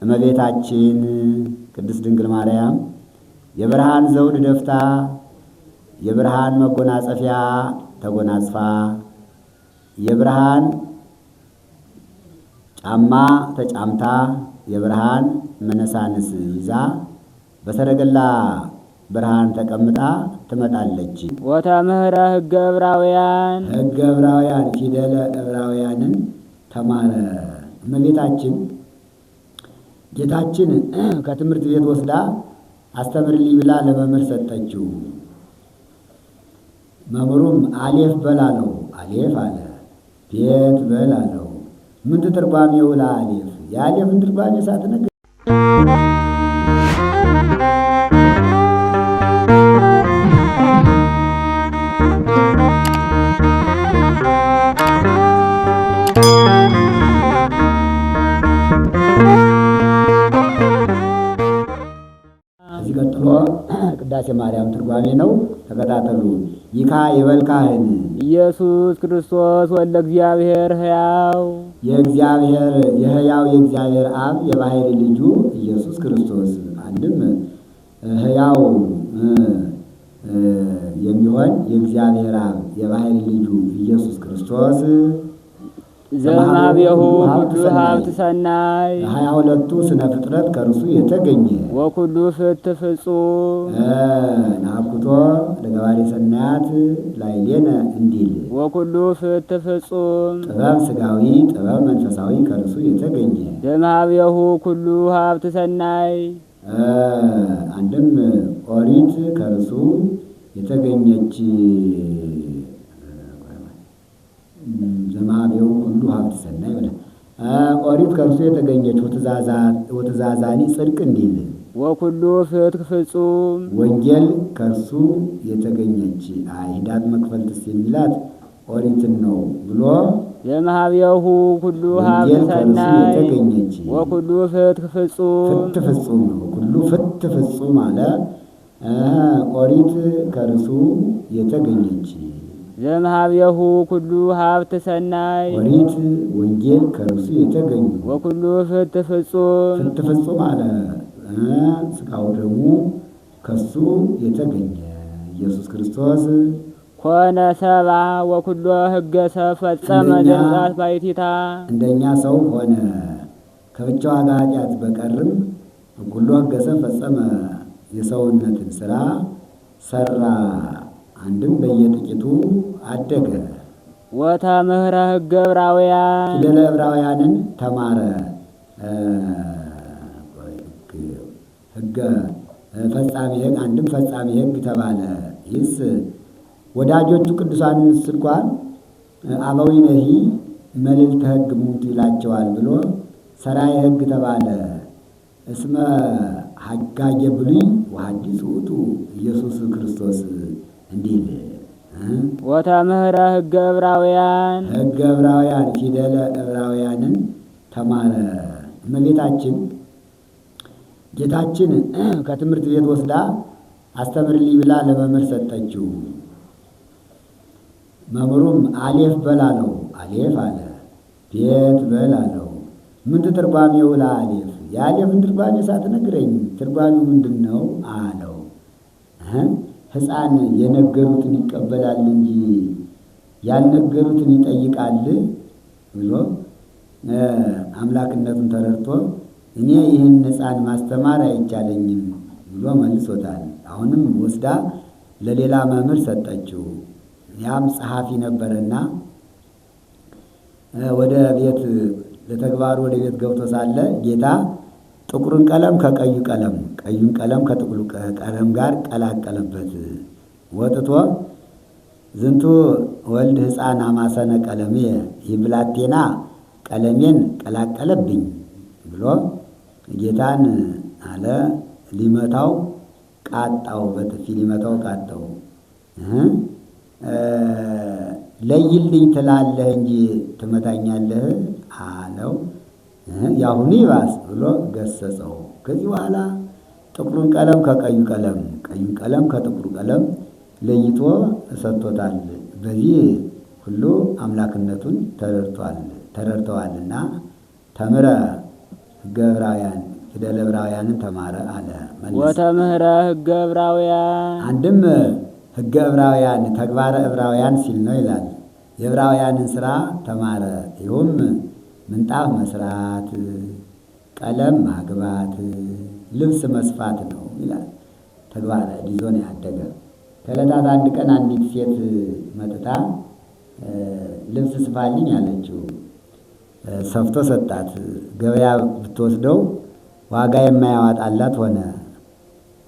እመቤታችን ቅድስት ድንግል ማርያም የብርሃን ዘውድ ደፍታ የብርሃን መጎናጸፊያ ተጎናጽፋ የብርሃን ጫማ ተጫምታ የብርሃን መነሳንስ ይዛ በሰረገላ ብርሃን ተቀምጣ ትመጣለች። ወተምህረ ሕገ ዕብራውያን ሕገ ዕብራውያን ፊደለ ዕብራውያንን ተማረ። እመቤታችን ጌታችን ከትምህርት ቤት ወስዳ አስተምርልኝ ብላ ለመምህር ሰጠችው። መምህሩም አሌፍ በል አለው። አሌፍ አለ። ቤት በል አለው። ምን ትርጓሜው ለአሌፍ? የአሌፍን ትርጓሜ ሳትነግር እዚህ ቀጥሎ ቅዳሴ ማርያም ትርጓሜ ነው። ተከታተሉ። ይካ ይበልካህን ኢየሱስ ክርስቶስ ወልደ እግዚአብሔር ሕያው የእግዚአብሔር የሕያው የእግዚአብሔር አብ የባሕርይ ልጁ ኢየሱስ ክርስቶስ አንድም ሕያው የሚሆን የእግዚአብሔር አብ የባሕርይ ልጁ ኢየሱስ ክርስቶስ ዘማቤሁ ኩሉ ሀብት ሰናይ 22ቱ ስነ ፍጥረት ከእርሱ የተገኘ ወኩሉ ፍትሕ ፍጹም ናኩቶ ለገባሬ ሰናያት ላዕሌነ እንዲል ወኩሉ ፍትሕ ፍጹም ጥበብ ሥጋዊ ጥበብ መንፈሳዊ ከእርሱ የተገኘ ዘማቤሁ ኩሉ ሀብት ሰናይ አንድም ኦሪት ከእርሱ የተገኘች ዘማቤው ሁሉ ሀብት ሰናይ ብለህ ኦሪት ከእርሱ የተገኘች ወትእዛዛኒ ጽድቅ እንዲል ወኩሉ ፍትሕ ፍጹም ወንጌል ከእርሱ የተገኘች ሂዳት መክፈልትስ የሚላት ኦሪትን ነው ብሎ ዘማቤሁ ኩሉ ሀብት ሰናይ የተገኘች ወኩሉ ፍትሕ ፍጹም ፍትሕ ፍጹም ነው። ኩሉ ፍትሕ ፍጹም አለ። ኦሪት ከእርሱ የተገኘች ዘማቤሁ ኩሉ ሀብት ሰናይ ኦሪት ወንጌል ከእርሱ የተገኙ ወኩሉ ፍትሕ ፍጹም ፍትሕ ፍጹም አለ። ሥጋው ደግሞ ከሱ የተገኘ ኢየሱስ ክርስቶስ ኮነ ሰብአ ወኩሎ ሕገ ሰብ ፈጸመ ዘንጻት ባሕቲታ እንደኛ ሰው ሆነ ከብቻዋ ኃጢአት በቀርም ኩሎ ሕገ ሰብ ፈጸመ የሰውነትን ሥራ ሠራ። አንድም በየጥቂቱ አደገ። ወተምህረ ሕገ ዕብራውያን ፊደለ ዕብራውያንን ተማረ። ሕገ ፈጻሚ ሕግ አንድም ፈጻሚ ሕግ ተባለ። ይህስ ወዳጆቹ ቅዱሳን እንኳን አበዊነሂ መልዕልተ ሕግ ሙንቱ ይላቸዋል ብሎ ሠራየ ሕግ ተባለ። እስመ ሐጋጌ ብሉይ ወሐዲስ ውእቱ ኢየሱስ ክርስቶስ እንዲል ወተምህረ ሕገ ዕብራውያን ሕገ ዕብራውያን ፊደለ ዕብራውያንን ተማረ። እመቤታችን ጌታችን ከትምህርት ቤት ወስዳ አስተምርልኝ ብላ ለመምህር ሰጠችው። መምህሩም አሌፍ በል አለው። አሌፍ አለ። ቤት በል አለው። ምን ትርጓሜው ለአሌፍ? የአሌፍን ትርጓሜ ሳትነግረኝ ትርጓሜው ምንድን ነው አለው። ሕፃን የነገሩትን ይቀበላል እንጂ ያልነገሩትን ይጠይቃል ብሎ አምላክነቱን ተረድቶ እኔ ይህን ሕፃን ማስተማር አይቻለኝም ብሎ መልሶታል። አሁንም ወስዳ ለሌላ መምህር ሰጠችው። ያም ጸሐፊ ነበርና ወደ ቤት ለተግባሩ ወደ ቤት ገብቶ ሳለ ጌታ ጥቁሩን ቀለም ከቀዩ ቀለም ቀዩን ቀለም ከጥቁሩ ቀለም ጋር ቀላቀለበት። ወጥቶ ዝንቱ ወልድ ሕፃን አማሰነ ቀለሜ፣ ይህ ብላቴና ቀለሜን ቀላቀለብኝ ብሎ ጌታን አለ። ሊመታው ቃጣው፣ በጥፊ ሊመታው ቃጣው። ለይልኝ ትላለህ እንጂ ትመታኛለህ አለው። ያሁኑ ይባስ ብሎ ገሰጸው። ከዚህ በኋላ ጥቁሩን ቀለም ከቀዩ ቀለም ቀዩን ቀለም ከጥቁሩ ቀለም ለይቶ ሰጥቶታል። በዚህ ሁሉ አምላክነቱን ተረድተዋልና ተምረ ሕገ ዕብራውያን ፊደለ ዕብራውያንን ተማረ አለ። ወተምህረ ሕገ ዕብራውያን አንድም ሕገ ዕብራውያን ተግባረ ዕብራውያን ሲል ነው ይላል። የዕብራውያንን ሥራ ተማረ። ይሁም ምንጣፍ መስራት፣ ቀለም ማግባት፣ ልብስ መስፋት ነው ይላል። ተግባረ ይዞ ነው ያደገ። ከዕለታት አንድ ቀን አንዲት ሴት መጥታ ልብስ ስፋልኝ አለችው። ሰፍቶ ሰጣት። ገበያ ብትወስደው ዋጋ የማያዋጣላት ሆነ።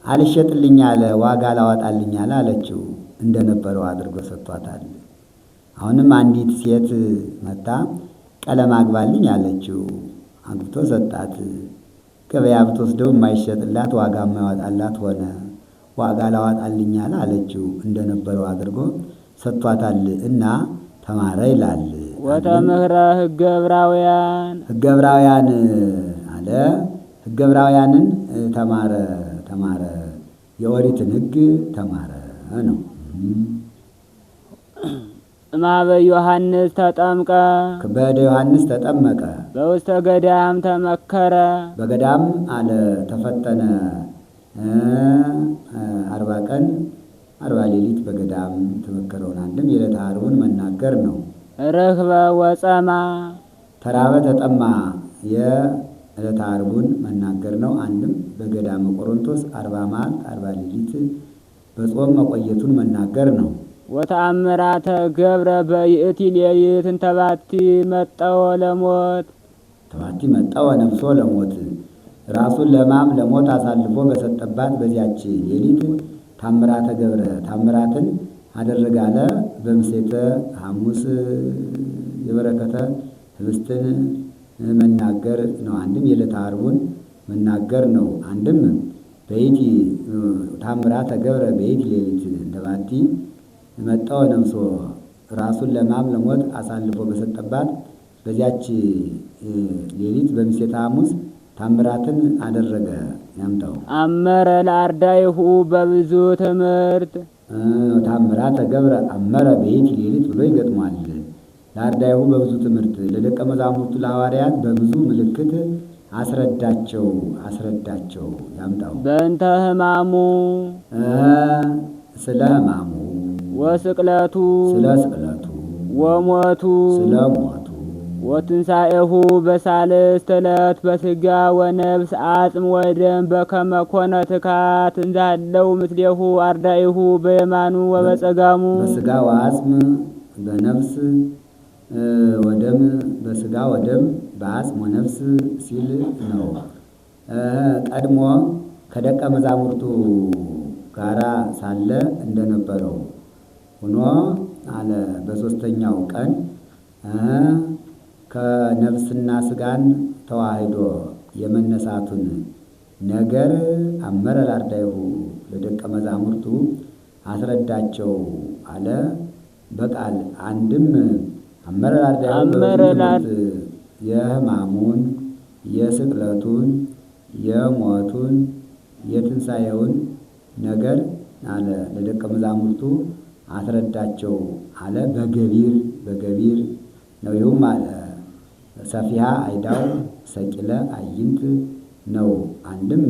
አልሸጥልኝ አለ፣ ዋጋ ላዋጣልኝ አለ አለችው። እንደነበረው አድርጎ ሰጥቷታል። አሁንም አንዲት ሴት መጣ ቀለም አግባልኝ አለችው። አግብቶ ሰጣት። ገበያ ብትወስደው የማይሸጥላት ዋጋ የማያዋጣላት ሆነ። ዋጋ ላዋጣልኝ አለ አለችው። እንደነበረው አድርጎ ሰጥቷታል እና ተማረ ይላል። ወተምህረ ሕገ ዕብራውያን ሕገ ዕብራውያን አለ። ሕገ ዕብራውያንን ተማረ የኦሪትን ሕግ ተማረ ነው። እምኀበ ዮሐንስ ተጠምቀ በእደ ዮሐንስ ተጠመቀ። በውስተ ገዳም ተመከረ በገዳም አለ ተፈተነ። 40 ቀን 40 ሌሊት በገዳም ተመከረውን አንድም የዕለተ ዓርቡን መናገር ነው። ርክበ ወጸማ ተራበ ተጠማ የዕለተ ዓርቡን መናገር ነው። አንድም በገዳመ ቆሮንቶስ 40 መዓልት 40 ሌሊት በጾም መቆየቱን መናገር ነው። ወተአምራተ ገብረ በይእቲ ሌሊት እንተባቲ መጠወ ለሞት ተባቲ መጠወ ነፍሶ ለሞት ራሱን ለማም ለሞት አሳልፎ በሰጠባት በዚያች ሌሊት ታምራተ ገብረ ታምራትን አደረገ አለ። በምሴተ ሐሙስ የበረከተ ህብስትን መናገር ነው። አንድም የዕለተ ዓርቡን መናገር ነው። አንድም በይቲ ታምራተ ገብረ በይቲ ሌሊት እንተባቲ መጠወ ነፍሶ ራሱን ለማም ለሞት አሳልፎ በሰጠባት በዚያች ሌሊት በምሴተ ሐሙስ ታምራትን አደረገ። ያምጣው አመረ ለአርዳይሁ በብዙ ትምህርት ታምራተ ገብረ አመረ በይቲ ሌሊት ብሎ ይገጥሟል። ለአርዳይሁ በብዙ ትምህርት ለደቀ መዛሙርቱ ለሐዋርያት በብዙ ምልክት አስረዳቸው። ያምጣው በእንተ ሕማሙ ስለ ሕማሙ ወስቅለቱ ስለ ስቅለቱ ወሞቱ ስለ ሞቱ ወትንሣኤሁ በሳልስት ዕለት በሥጋ ወነፍስ አጽም ወደም በከመ ኮነ ትካት እንዛለው ምስሌሁ አርዳኢሁ በየማኑ ወበጸጋሙ በሥጋ ወአጽም በነፍስ ወደም በሥጋ ወደም በአጽም ወነፍስ ሲል ነው። ቀድሞ ከደቀ መዛሙርቱ ጋራ ሳለ እንደነበረው ሆኖ አለ። በሦስተኛው ቀን ከነፍስና ሥጋን ተዋህዶ የመነሳቱን ነገር አመረ ለአርዳኢሁ ለደቀ መዛሙርቱ አስረዳቸው አለ በቃል። አንድም አመረ ለአርዳኢሁ የሕማሙን የስቅለቱን የሞቱን የትንሣኤውን ነገር አለ ለደቀ መዛሙርቱ አስረዳቸው አለ። በገቢር ነው። ይሁም አለ ሰፊሃ አይዳው ሰቂለ አይንት ነው። አንድም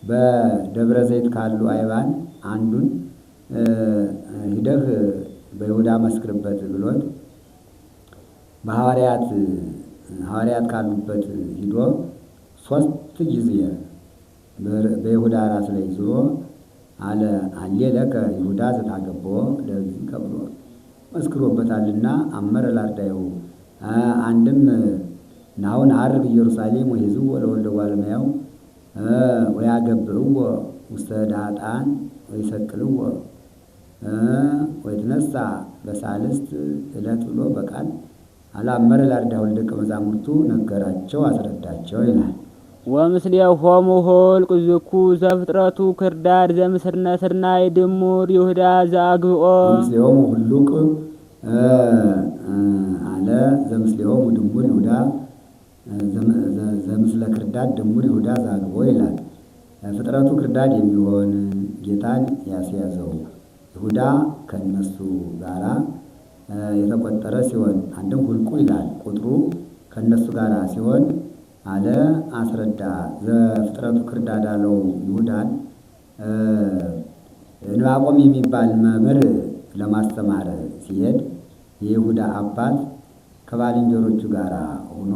በደብረ ዘይት ካሉ አይባን አንዱን ሂደህ በይሁዳ መስክርበት ብሎት ሐዋርያት ካሉበት ሂዶ 3 ጊዜ በይሁዳ ራስ ላይ ዞሮ አለ አሌ ለከ ይሁዳ ዘታገቦ ለዚህ ከብሎ መስክሮበታልና አመረ ለአርዳኢሁ። አንድም ናሁን ዐርግ ኢየሩሳሌም ወይሕዝዎ ለወልደ እጓለ እመሕያው ወያገብርዎ ውስተ ዳጣን ወይሰቅልዎ ወይትነሣ በሳልስት ዕለት ብሎ በቃል አመረ ለአርዳኢሁ ለደቀ መዛሙርቱ ነገራቸው አስረዳቸው ይላል። ወምስሌሆሙ ኆልቍ ዝኩ ዘፍጥረቱ ክርዳድ ዘምስርነ ስርናይ ድሙር ይሁዳ ዘአግብኦ ምስሌሆሙ ሁሉቅ አለ ዘምስሌሆሙ ድሙር ይሁዳ ዘምስለ ክርዳድ ድሙር ይሁዳ ዘአግብኦ ይላል። ፍጥረቱ ክርዳድ የሚሆን ጌታን ያስያዘው ይሁዳ ከነሱ ጋራ የተቆጠረ ሲሆን አንድም ሁልቁ ይላል ቁጥሩ ከነሱ ጋራ ሲሆን አለ አስረዳ። ዘፍጥረቱ ክርዳድ አለው ይሁዳን። ዕንባቆም የሚባል መምህር ለማስተማር ሲሄድ የይሁዳ አባት ከባልንጀሮቹ ጋር ሆኖ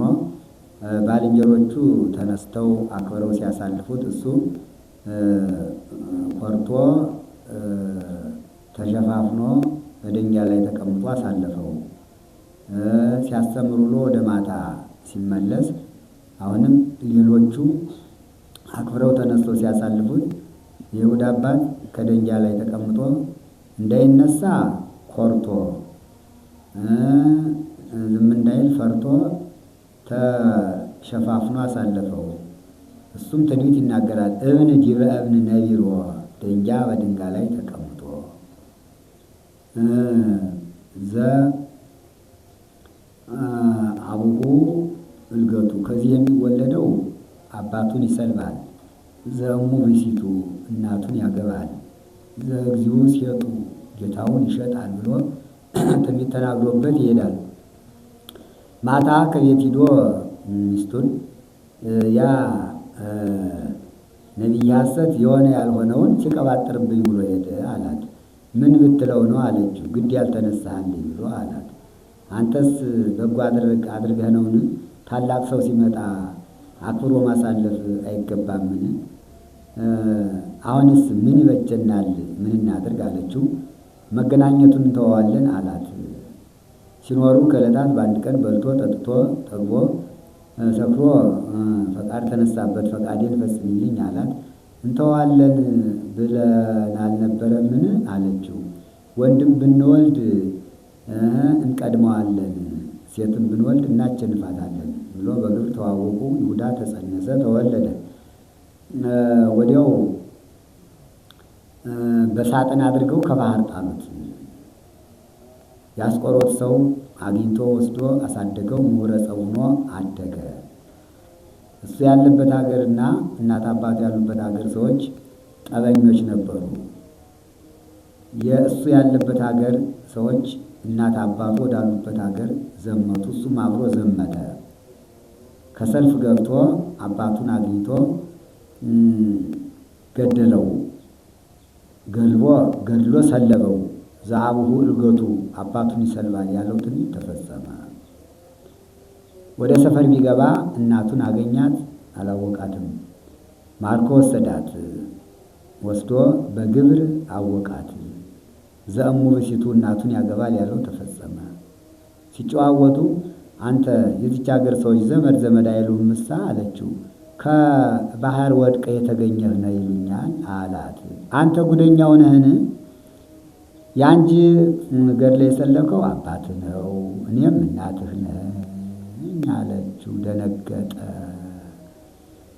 ባልንጀሮቹ ተነስተው አክብረው ሲያሳልፉት እሱ ኮርቶ ተሸፋፍኖ በድንጋይ ላይ ተቀምጦ አሳለፈው። ሲያስተምር ውሎ ወደ ማታ ሲመለስ አሁንም ሌሎቹ አክብረው ተነስተው ሲያሳልፉት የይሁዳ አባት ከድንጋይ ላይ ተቀምጦ እንዳይነሳ ኮርቶ ዝም እንዳይል ፈርቶ ተሸፋፍኖ አሳለፈው። እሱም ትንቢት ይናገራል። እብን ዲበ እብን ነቢሮ፣ ድንጋይ በድንጋይ ላይ ተቀምጦ አቡሁ እልገቱ፣ ከዚህ የሚወለደው አባቱን ይሰልባል። ዘእሙ ብእሲቱ፣ እናቱን ያገባል። ዘእግዚኡ ሴጡ፣ ጌታውን ይሸጣል ብሎ ትንቢት ተናግሮበት ይሄዳል። ማታ ከቤት ሂዶ ሚስቱን ያ ነቢይ ሐሰት የሆነ ያልሆነውን ሲቀባጥርብኝ ብሎ ሄደ አላት። ምን ብትለው ነው አለችው። ግድ ያልተነሳህልኝ ብሎ አላት። አንተስ በጎ አድርገህ ነውን? ታላቅ ሰው ሲመጣ አክብሮ ማሳለፍ አይገባምን? አሁንስ ምን ይበጀናል? ምን እናድርግ አለችው። መገናኘቱን እንተዋዋለን አላት። ሲኖሩ ከዕለታት በአንድ ቀን በልቶ ጠጥቶ ጠግቦ ሰክሮ ፈቃድ ተነሳበት። ፈቃዴን ፈጽምልኝ አላት። እንተዋለን ብለን አልነበረምን አለችው። ወንድም ብንወልድ እንቀድመዋለን፣ ሴትም ብንወልድ እናቸንፋታለን ብሎ በግብር ተዋወቁ። ይሁዳ ተጸነሰ፣ ተወለደ። ወዲያው በሳጥን አድርገው ከባህር ጣሉት። የአስቆሮት ሰው አግኝቶ ወስዶ አሳደገው። ምሁረ ጸው ሆኖ አደገ። እሱ ያለበት ሀገርና እናት አባቱ ያሉበት ሀገር ሰዎች ጠበኞች ነበሩ። የእሱ ያለበት ሀገር ሰዎች እናት አባቱ ወዳሉበት ሀገር ዘመቱ። እሱም አብሮ ዘመተ። ከሰልፍ ገብቶ አባቱን አግኝቶ ገደለው። ገድሎ ሰለበው። ዘአቡሁ እልገቱ፣ አባቱን ይሰልባል ያለው ትንቢት ተፈጸመ። ወደ ሰፈር ቢገባ እናቱን አገኛት፣ አላወቃትም። ማርኮ ወሰዳት። ወስዶ በግብር አወቃት። ዘእሙ ብእሲቱ፣ እናቱን ያገባል ያለው ተፈጸመ። ሲጨዋወቱ አንተ የዚች ሀገር ሰዎች ዘመድ አይሉህም ምሳ አለችው። ከባህር ወድቀ የተገኘህ ነው ይሉኛል አላት። አንተ ጉደኛው ነህን? ያንቺ ገድለ የሰለከው አባትህ ነው፣ እኔም እናትህ ነኝ አለችው። ደነገጠ።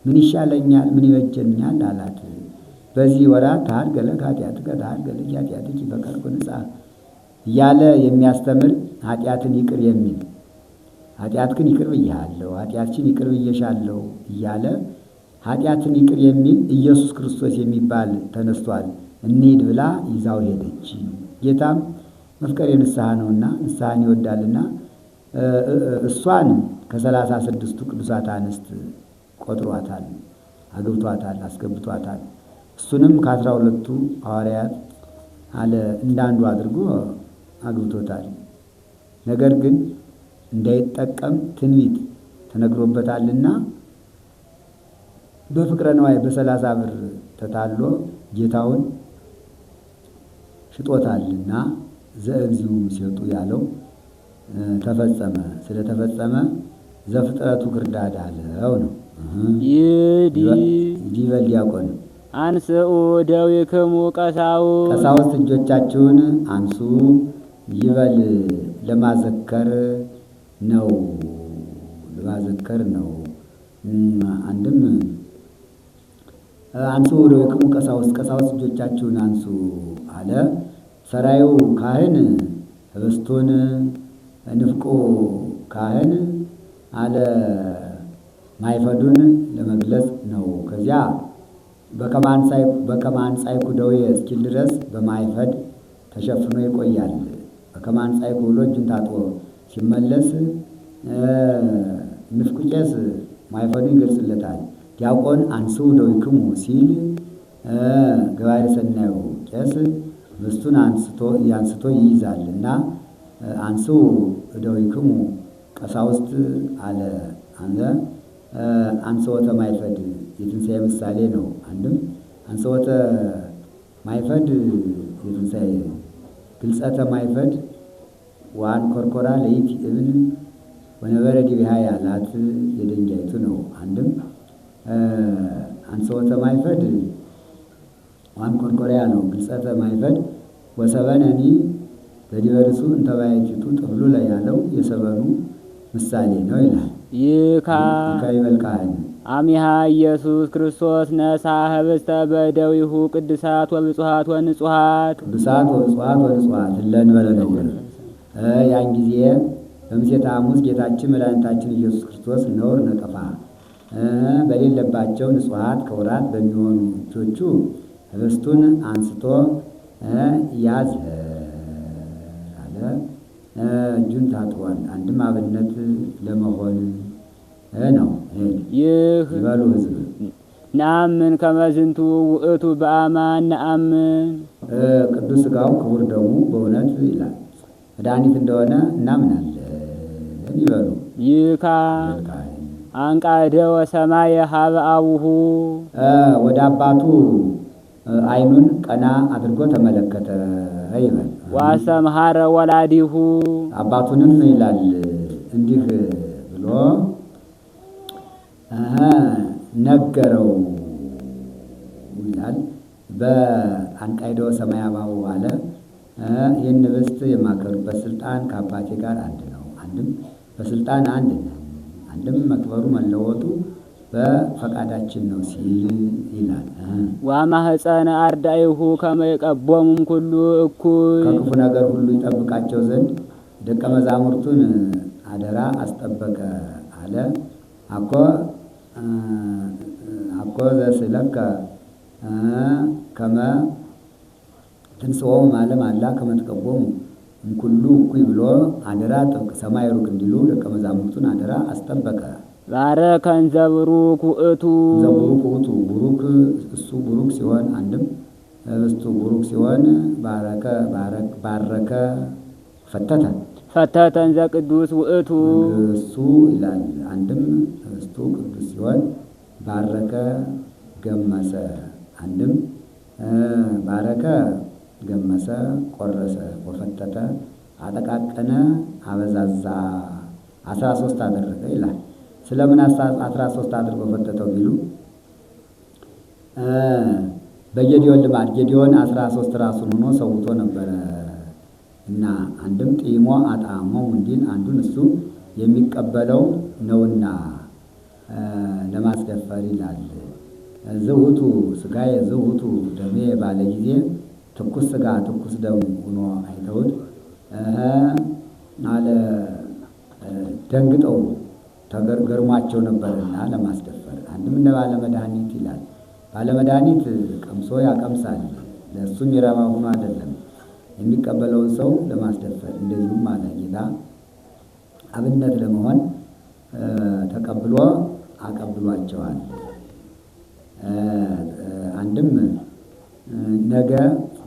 ምን ይሻለኛል? ምን ይበጀኛል አላት። በዚህ ወራት ታርገ ለከ ኃጢአትከ ታርገ ለኪ ኃጢአትኪ በቀርኩ ንጽሐ እያለ የሚያስተምር ኃጢአትን ይቅር የሚል ኃጢአትክን ይቅር ብዬሃለሁ፣ ኃጢአትሽን ይቅር ብዬሻለሁ እያለ ኃጢአትን ይቅር የሚል ኢየሱስ ክርስቶስ የሚባል ተነስቷል፣ እንሂድ ብላ ይዛው ሄደች። ጌታም መፍቀሬ ንስሐ ነውና ንስሐን ይወዳልና እሷን ከ36ቱ ቅዱሳት አንስት ቆጥሯታል፣ አግብቷታል፣ አስገብቷታል። እሱንም ከ12ቱ ሐዋርያት አለ እንዳንዱ አድርጎ አግብቶታል። ነገር ግን እንዳይጠቀም ትንቢት ተነግሮበታልና በፍቅረ ነዋይ በ30 ብር ተታሎ ጌታውን ሽጦታልና ዘእግዚኡ ሴጡ ያለው ተፈጸመ። ስለተፈጸመ ዘፍጥረቱ ክርዳድ አለው ነው። ይዲበል ዲያቆን አንስኡ ደዊክሙ ቀሳውስት እጆቻችሁን አንሱ ይበል። ለማዘከር ነው። አንድም አንሱ ደዊክሙ ቀሳውስት እጆቻችሁን አንሱ አለ። ሰራዩ ካህን ህብስቱን፣ ንፍቁ ካህን አለ ማይፈዱን ለመግለጽ ነው። ከዚያ በከማንጻይኩ ደዌ እስኪል ድረስ በማይፈድ ተሸፍኖ ይቆያል። በከማንጻይኩ ብሎ እጁን ታጥቦ ሲመለስ ንፍቁ ቄስ ማይፈዱ ይገልጽለታል። ዲያቆን አንስኡ እደዊክሙ ሲል ገባሬ ሰናዩ ቄስ ህብስቱን አንስቶ ይይዛል እና አንስኡ እደዊክሙ ቀሳውስት አለ አንዘ አንስኦተ ማይፈድ የትንሣኤ ምሳሌ ነው። አንድም አንስኦተ ማይፈድ የትንሣኤ ግልጸተ ማይፈድ ዋን ኮርኮራ ለይቲ እብን ወነበረ ዲቢሃ ያላት የደንጋይቱ ነው። አንድም አንስኦተ ማይፈድ ዋን ኮርኮሪያ ነው። ግልጸተ ማይፈድ ወሰበነኒ በዲበርሱ እንተባይቲቱ ጥብሉ ላይ ያለው የሰበኑ ምሳሌ ነው ይላል። ይካ ይበልቃል አሚሃ ኢየሱስ ክርስቶስ ነሳ ህብስተ በእደዊሁ ቅዱሳት ወብፁዓት ወንጹሐት ቅዱሳት ወብፁዓት ወንጹሐት ለእንበለ ነውር ያን ጊዜ በምሴተ ሐሙስ ጌታችን መድኃኒታችን ኢየሱስ ክርስቶስ ነውር ነቀፋ በሌለባቸው ንጹሐት ክቡራት በሚሆኑ እጆቹ ህብስቱን አንስቶ ያዘ አለ። እጁን ታጥቧል። አንድም አብነት ለመሆን ነው። ይህ ይበሉ ህዝብ ነአምን ከመዝንቱ ውእቱ በአማን ነአምን ቅዱስ ሥጋው ክቡር ደሙ በእውነት ይላል መድኃኒት እንደሆነ እናምናለን ይበሉ። ይካ አንቃደ ወሰማየ ሀበ አቡሁ ወደ አባቱ ዓይኑን ቀና አድርጎ ተመለከተ ይበል። ወአስተምሐረ ወላዲሁ አባቱንም ይላል እንዲህ ብሎ ነገረው ይላል። በአንቃይዶ ሰማይ አባቡ አለ ይህን ህብስት የማከብርበት ስልጣን ከአባቴ ጋር አንድ ነው። አንድም በስልጣን አንድ ነን፣ አንድም መክበሩ መለወጡ በፈቃዳችን ነው ሲል ይላል። ወማኅፀነ አርዳኢሁ ከመ ይቀቦሙም ኩሉ እኩይ ከክፉ ነገር ሁሉ ይጠብቃቸው ዘንድ ደቀ መዛሙርቱን አደራ አስጠበቀ አለ። አኮ ዘስእለከ ከመ ትንሥኦሙ እምዓለም አላ ከመ ትቀቦሙ እምኩሉ እኩይ ብሎ አደራ ጥብቅ ሰማይ ሩቅ እንዲሉ ደቀ መዛሙርቱን አደራ አስጠበቀ። ባረከ እንዘ ቡሩክ ውእቱ ዘቡሩክ ውእቱ ቡሩክ እሱ ቡሩክ ሲሆን አንድም ህብስቱ ቡሩክ ሲሆን ባረከ ፈተተ እንዘ ቅዱስ ውእቱ እሱ ይላል። አንድም ህብስቱ ቅዱስ ሲሆን ባረከ ገመሰ። አንድም ባረከ ገመሰ ቆረሰ ወፈተተ አጠቃቀነ አበዛዛ 13 አደረገ ይላል። ስለምን 13 አድርጎ ፈተተው ቢሉ በጌዲዮን ልማድ ጌዲዮን 13 ራሱን ሆኖ ሰውቶ ነበረ እና አንድም ጢሞ አጣመው እንዲል አንዱን እሱ የሚቀበለው ነውና ለማስደፈር ይላል። ዝውቱ ስጋዬ ዝውቱ ደሜ ባለ ጊዜ ትኩስ ስጋ ትኩስ ደም ሆኖ አይተውት አለ ደንግጠው ተገርሟቸው ነበርና ለማስደፈር። አንድም እንደ ባለመድኃኒት ይላል። ባለመድኃኒት ቀምሶ ያቀምሳል፣ ለእሱም ይረባ ሆኖ አይደለም የሚቀበለውን ሰው ለማስደፈር። እንደዚሁም አለ ጌታ አብነት ለመሆን ተቀብሎ አቀብሏቸዋል። አንድም ነገ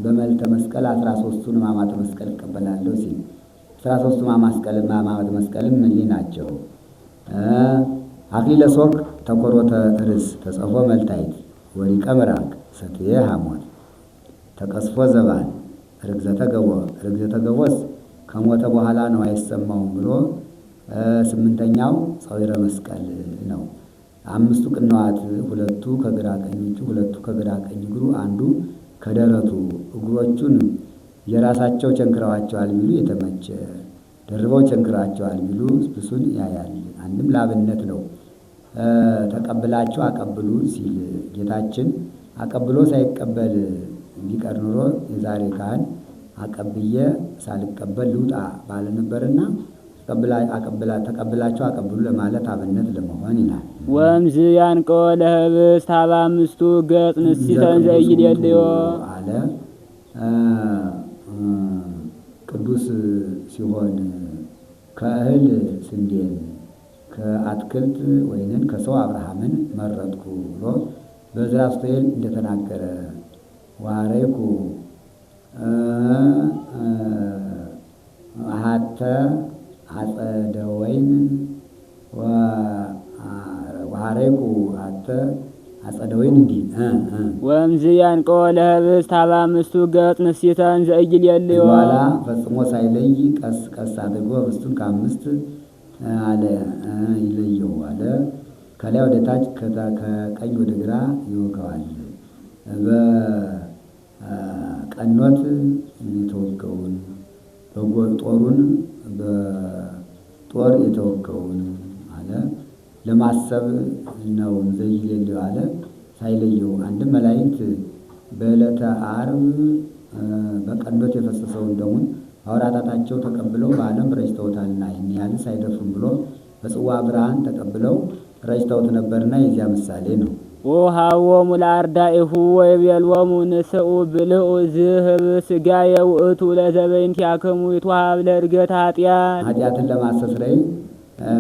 በመልዕልተ መስቀል 13ቱን ሕማማተ መስቀል እቀበላለሁ ሲል 13ቱ ሕማማተ መስቀልም እሊህ ናቸው። አክሊለ ሦክ ተኰሮተ ርእስ ተጸፎ መልታይት ወሪቀ ምራቅ ሰትየ ሐሞት ተቀስፎ ዘባን ርግዘተ ገቦስ ከሞተ በኋላ ነው አይሰማውም ብሎ 8ኛው ጸዊረ መስቀል ነው። 5ቱ ቅንዋት 2ቱ ከግራ ቀኝ እጁ 2ቱ ከግራ ቀኝ እግሩ አንዱ ከደረቱ እግሮቹን የራሳቸው ቸንክረዋቸዋል ቢሉ የተመቸ ደርበው ቸንክራቸዋል ቢሉ ስብሱን ያያል። አንድም ላብነት ነው። ተቀብላችሁ አቀብሉ ሲል ጌታችን አቀብሎ ሳይቀበል ቢቀር ኑሮ የዛሬ ካህን አቀብዬ ሳልቀበል ልውጣ ባለ ነበርና ተቀብላችሁ አቀብሉ ለማለት አብነት ለመሆን ይላል። ወምዝ ያንቆ ለህብስት ሀበ አምስቱ ገጽ ንስቲተን ዘይደልዮ አለ። ቅዱስ ሲሆን ከእህል ስንዴን ከአትክልት ወይንን ከሰው አብርሃምን መረጥኩ ብሎ በዕዝራ ሱቱኤል እንደተናገረ ወሐረይኩ አሐተ አጸደ ወይን ወሐረይኩ አሐተ አጸደ ወይን እንዲህ ወእምዝ ያንቆ ለህብስት ሀበ አምስቱ ገጽ ንስቲተን ዘኢይሌልዮ በኋላ ፈጽሞ ሳይለይ ቀስ ቀስ አድርጎ ህብስቱን ከአምስት አለ ይለየው አለ። ከላይ ወደ ታች ከቀኝ ወደ ግራ ይወጋዋል። በቀኖት የተወገውን ጦሩን በጦር የተወገውን አለ ለማሰብ ነው። ዘኢይሌልዮ አለ ሳይለየው። አንድም መላእክት በዕለተ ዓርብ በቀኖት የፈሰሰውን ደሙን አውራጣታቸው ተቀብለው በዓለም ረጭተውታልና ይህን ያህል ሳይደፍሩም ብሎ በጽዋ ብርሃን ተቀብለው ረጭተውት ነበርና የዚያ ምሳሌ ነው። ወሀቦሙ ለአርዳኢሁ ወይቤሎሙ ንስኡ ብልዑ ዝህብስት ሥጋየ ውእቱ ለዘበእንቲአክሙ ይትወሀብ ለዕርገተ ኃጢአት። ኃጢአትን ለማስተስረይ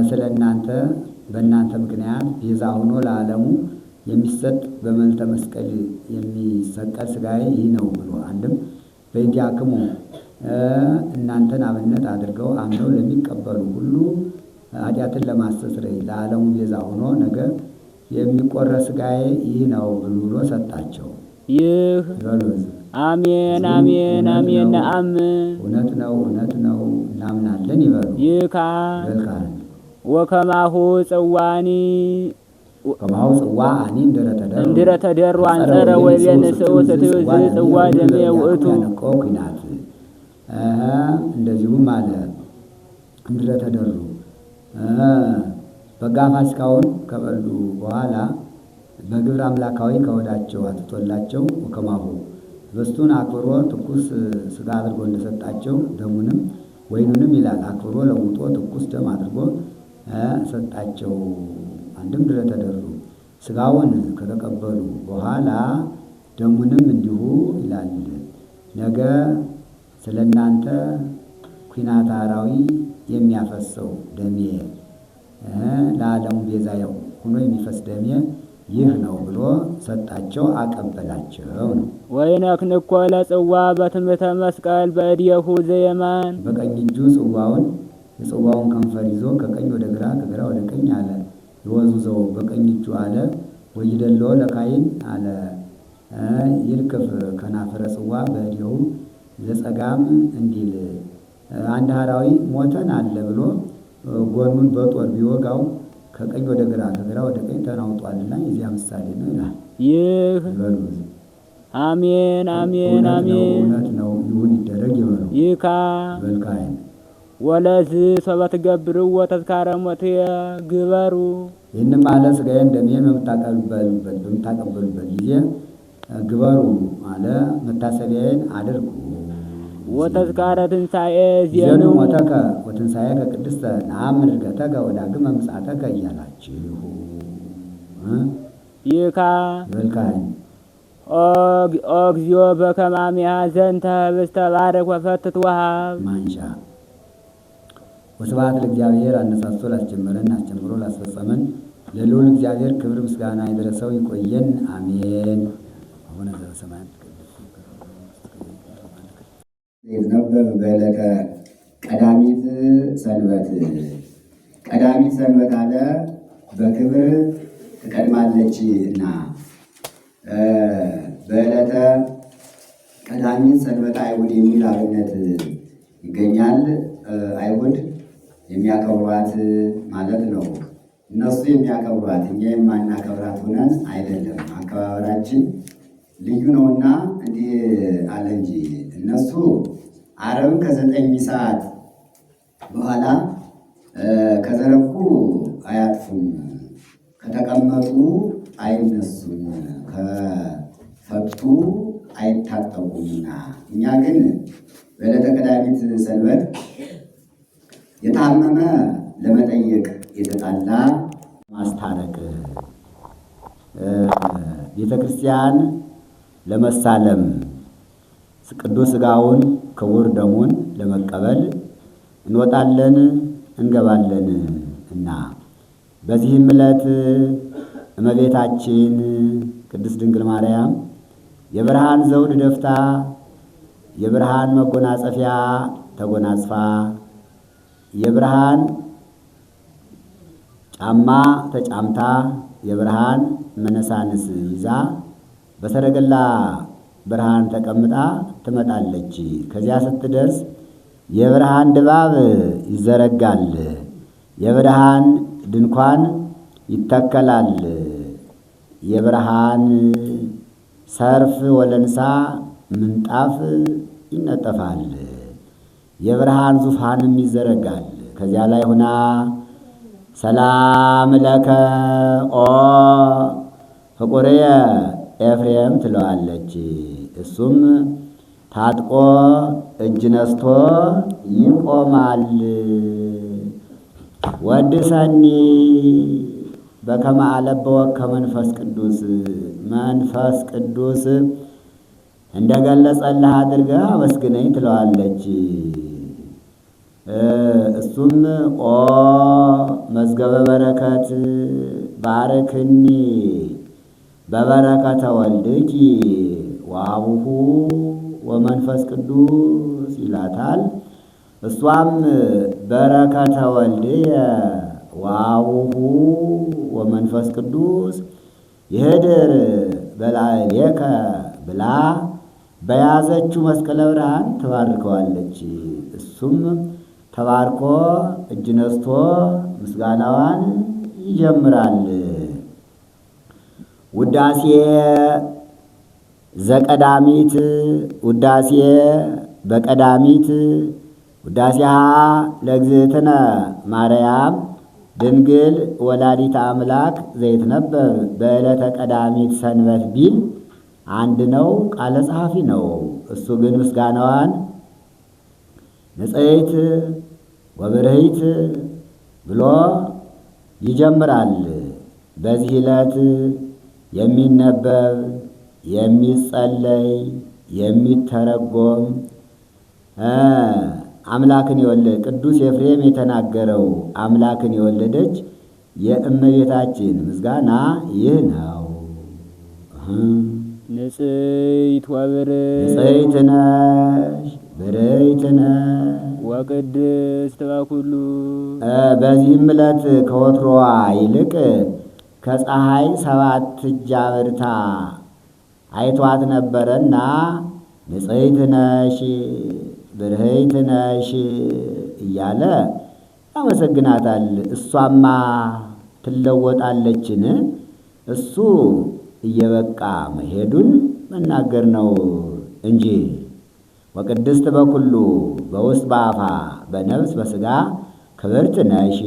ስለ እናንተ በእናንተ ምክንያት ቤዛ ሆኖ ለዓለሙ የሚሰጥ በመልዕልተ መስቀል የሚሰቀል ሥጋዬ ይህ ነው ብሎ አንድም በእንቲአክሙ እናንተን አብነት አድርገው አምነው ለሚቀበሉ ሁሉ ኃጢአትን ለማስተስረይ ለዓለሙ ቤዛ ሆኖ ነገ የሚቆረስ ሥጋዬ ይህ ነው ብሎ ሰጣቸው። ይህ አሜን አሜን አሜን ነአምን እውነት ነው እውነት ነው እናምናለን ይበሉ። ይካ ወከማሁ ጽዋኒ ከማሁ ጽዋ አኒ እንድረ ተደሩ አንጸረ ወይቤንስኡ ስትዩ ጽዋ ደሜ ውእቱ ኩናት እንደዚሁም አለ እንድረ ተደሩ በጋ ፋሲካውን ከበሉ በኋላ በግብር አምላካዊ ከወዳቸው አትቶላቸው ከማሁ ህብስቱን አክብሮ ትኩስ ሥጋ አድርጎ እንደሰጣቸው ደሙንም ወይኑንም ይላል አክብሮ ለውጦ ትኩስ ደም አድርጎ ሰጣቸው። አንድም ድረ ተደሩ ሥጋውን ከተቀበሉ በኋላ ደሙንም እንዲሁ ይላል ነገ ስለ እናንተ ኩናተ አራዊ የሚያፈሰው ደሜ ለዓለሙ ቤዛ ሆኖ የሚፈስ ደሜ ይህ ነው ብሎ ሰጣቸው አቀበላቸው ነው። ወይነክንኮ ለጽዋ በትምህርተ መስቀል በእዴሁ ዘየማን በቀኝ እጁ የጽዋውን ከንፈር ይዞ ከቀኝ ወደ ግራ ከግራ ወደ ቀኝ አለ ይወዙዘው በቀኝ እጁ አለ ወይደሎ ለካይን አለ ይልክፍ ከናፈረ ጽዋ በእዴሁ ዘጸጋም እንዲል አንድ ሐራዊ ሞተን አለ ብሎ ጎኑን በጦር ቢወጋው ከቀኝ ወደ ግራ ከግራ ወደ ቀኝ ተናውጧልና የዚያ ምሳሌ ነው ይላል። ይህ አሜን አሜን አሜን እውነት ነው ይሁን ይደረግ ይበሉ። ይካ በልካይ ወለዝ ሰበት ገብሩ ወተዝካረ ሞት ግበሩ ይህንም አለ ሥጋዬን ደሜን በምታቀበሉበት ጊዜ ግበሩ አለ መታሰቢያዬን አድርጉ። ወተዝካረ ትንሣኤ ዜኑ ሞተከ ወትንሣኤ ከቅድስተ ነአምን ዕርገተከ ወዳግመ ምጽአተከ እያላችሁ ይካ በልካይ እግዚኦ በከመ አሚሃ ዘንተ ህብስተ ባርክ ወፈትት ወሀብ ማንሻ ወስብሐት ለእግዚአብሔር አነሳስቶ ላስጀመረን አስጀምሮ ላስፈጸመን ለልዑል እግዚአብሔር ክብር ምስጋና ይድረሰው። ይቆየን። አሜን። አቡነ ዘበሰማያት ይትነበብ በዕለተ ቀዳሚት ሰንበት። ቀዳሚት ሰንበት አለ በክብር ትቀድማለች እና በዕለተ ቀዳሚት ሰንበት አይሁድ የሚል አብነት ይገኛል። አይሁድ የሚያከብሯት ማለት ነው። እነሱ የሚያከብሯት እኛ የማናከብራት ሆነን አይደለም። አከባበራችን ልዩ ነውና እንዲህ አለ እንጂ እነሱ ዓርብን ከ9 ሰዓት በኋላ ከዘረጉ አያጥፉም፣ ከተቀመጡ አይነሱም፣ ከፈቱ አይታጠቁምና እኛ ግን በዕለተ ቀዳሚት ሰንበት የታመመ ለመጠየቅ የተጣላ ማስታረቅ ቤተ ክርስቲያን ለመሳለም ቅዱስ ሥጋውን ክቡር ደሙን ለመቀበል እንወጣለን እንገባለን እና በዚህም ዕለት እመቤታችን ቅድስት ድንግል ማርያም የብርሃን ዘውድ ደፍታ የብርሃን መጎናጸፊያ ተጎናጽፋ የብርሃን ጫማ ተጫምታ የብርሃን መነሳንስ ይዛ በሰረገላ ብርሃን ተቀምጣ ትመጣለች። ከዚያ ስትደርስ የብርሃን ድባብ ይዘረጋል፣ የብርሃን ድንኳን ይተከላል፣ የብርሃን ሰርፍ ወለንሳ ምንጣፍ ይነጠፋል፣ የብርሃን ዙፋንም ይዘረጋል። ከዚያ ላይ ሆና ሰላም ለከ ኦ ፍቁርየ ኤፍሬም ትለዋለች። እሱም ታጥቆ እጅ ነስቶ ይቆማል። ወድሰኒ በከመ አለበወከ መንፈስ ቅዱስ መንፈስ ቅዱስ እንደገለጸልህ አድርገህ አመስግነኝ ትለዋለች። እሱም ኦ መዝገበ በረከት ባርክኒ በበረከተ ወልድኪ ወአቡሁ ወመንፈስ ቅዱስ ይላታል። እሷም በረከተ ወልድየ ወአቡሁ ወመንፈስ ቅዱስ ይህድር በላዕሌከ ብላ በያዘችው መስቀለ ብርሃን ትባርከዋለች። እሱም ተባርኮ እጅ ነስቶ ምስጋናዋን ይጀምራል። ውዳሴ ዘቀዳሚት ውዳሴ በቀዳሚት ውዳሴሃ ለእግዝእትነ ማርያም ድንግል ወላዲተ አምላክ ዘይትነበብ በዕለተ ቀዳሚት ሰንበት ቢል አንድ ነው፣ ቃለ ጸሐፊ ነው። እሱ ግን ምስጋናዋን ንጽሕት ወብርህይት ብሎ ይጀምራል። በዚህ ዕለት የሚነበብ የሚጸለይ የሚተረጎም አምላክን የወለደ ቅዱስ ኤፍሬም የተናገረው አምላክን የወለደች የእመቤታችን ምስጋና ይህ ነው። ንጽሕት ወብርህት ንጽሕት ነሽ ብርህይት ነሽ ወቅድስት በኩሉ። በዚህም ዕለት ከወትሮዋ ይልቅ ከፀሐይ 7 እጅ አብርታ አይቷት ነበረና ንጽሕት ነሽ ብርህይት ነሽ እያለ ያመሰግናታል። እሷማ ትለወጣለችን? እሱ እየበቃ መሄዱን መናገር ነው እንጂ። ወቅድስት በኩሉ በውስጥ በአፋ በነፍስ በሥጋ ክብርት ነሽ።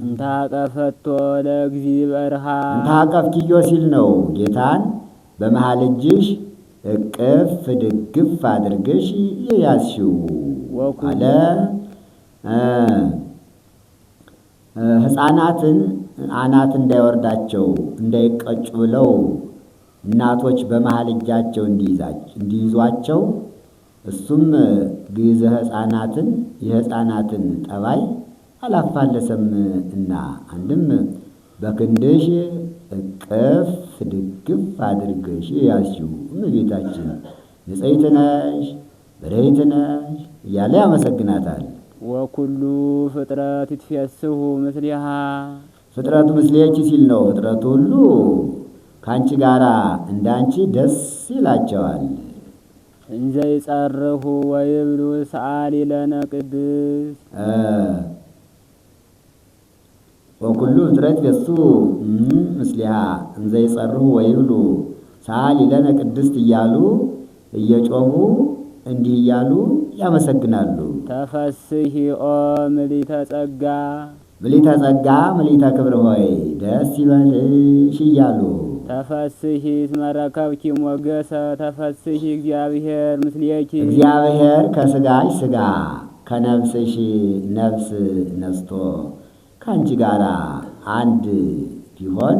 እንታቀፈቶ ለእግዚእ በርሃ እንታቀፍኪዮ ሲል ነው ጌታን በመሃል እጅሽ እቅፍ ድግፍ አድርገሽ የያዝሽው አለ። ሕፃናትን አናት እንዳይወርዳቸው እንዳይቀጩ ብለው እናቶች በመሃል እጃቸው እንዲይዟቸው እሱም ግዕዘ ሕፃናትን የሕፃናትን ጠባይ አላፋለሰም እና አንድም በክንድሽ እቅፍ ድግፍ አድርገሽ ያዝሽው እመቤታችን ንጽሕት ነሽ ብርህይት ነሽ እያለ ያመሰግናታል። ወኩሉ ፍጥረት ይትፌስሑ ምስሊሃ ፍጥረቱ ምስሌኪ ሲል ነው። ፍጥረቱ ሁሉ ከአንቺ ጋራ እንዳንቺ ደስ ይላቸዋል። እንዘ ይጸርሑ ወይብሉ ሰአሊ ለነ ቅድስት ወኩሉ ፍጥረት ገጹ ምስሊሃ እንዘ ይጸርሑ ወይብሉ ሰአሊ ለነ ቅድስት እያሉ እየጮሁ እንዲህ እያሉ ያመሰግናሉ። ተፈስሒ ኦ ምልዕተ ጸጋ ምልዕተ ጸጋ ምልዕተ ክብር ሆይ ደስ ይበልሽ እያሉ ተፈስሒ እስመ ረከብኪ ሞገሰ ተፈስሒ እግዚአብሔር ምስሌኪ እግዚአብሔር ከሥጋሽ ሥጋ ከነፍስሽ ነፍስ ነስቶ ከአንቺ ጋር አንድ ቢሆን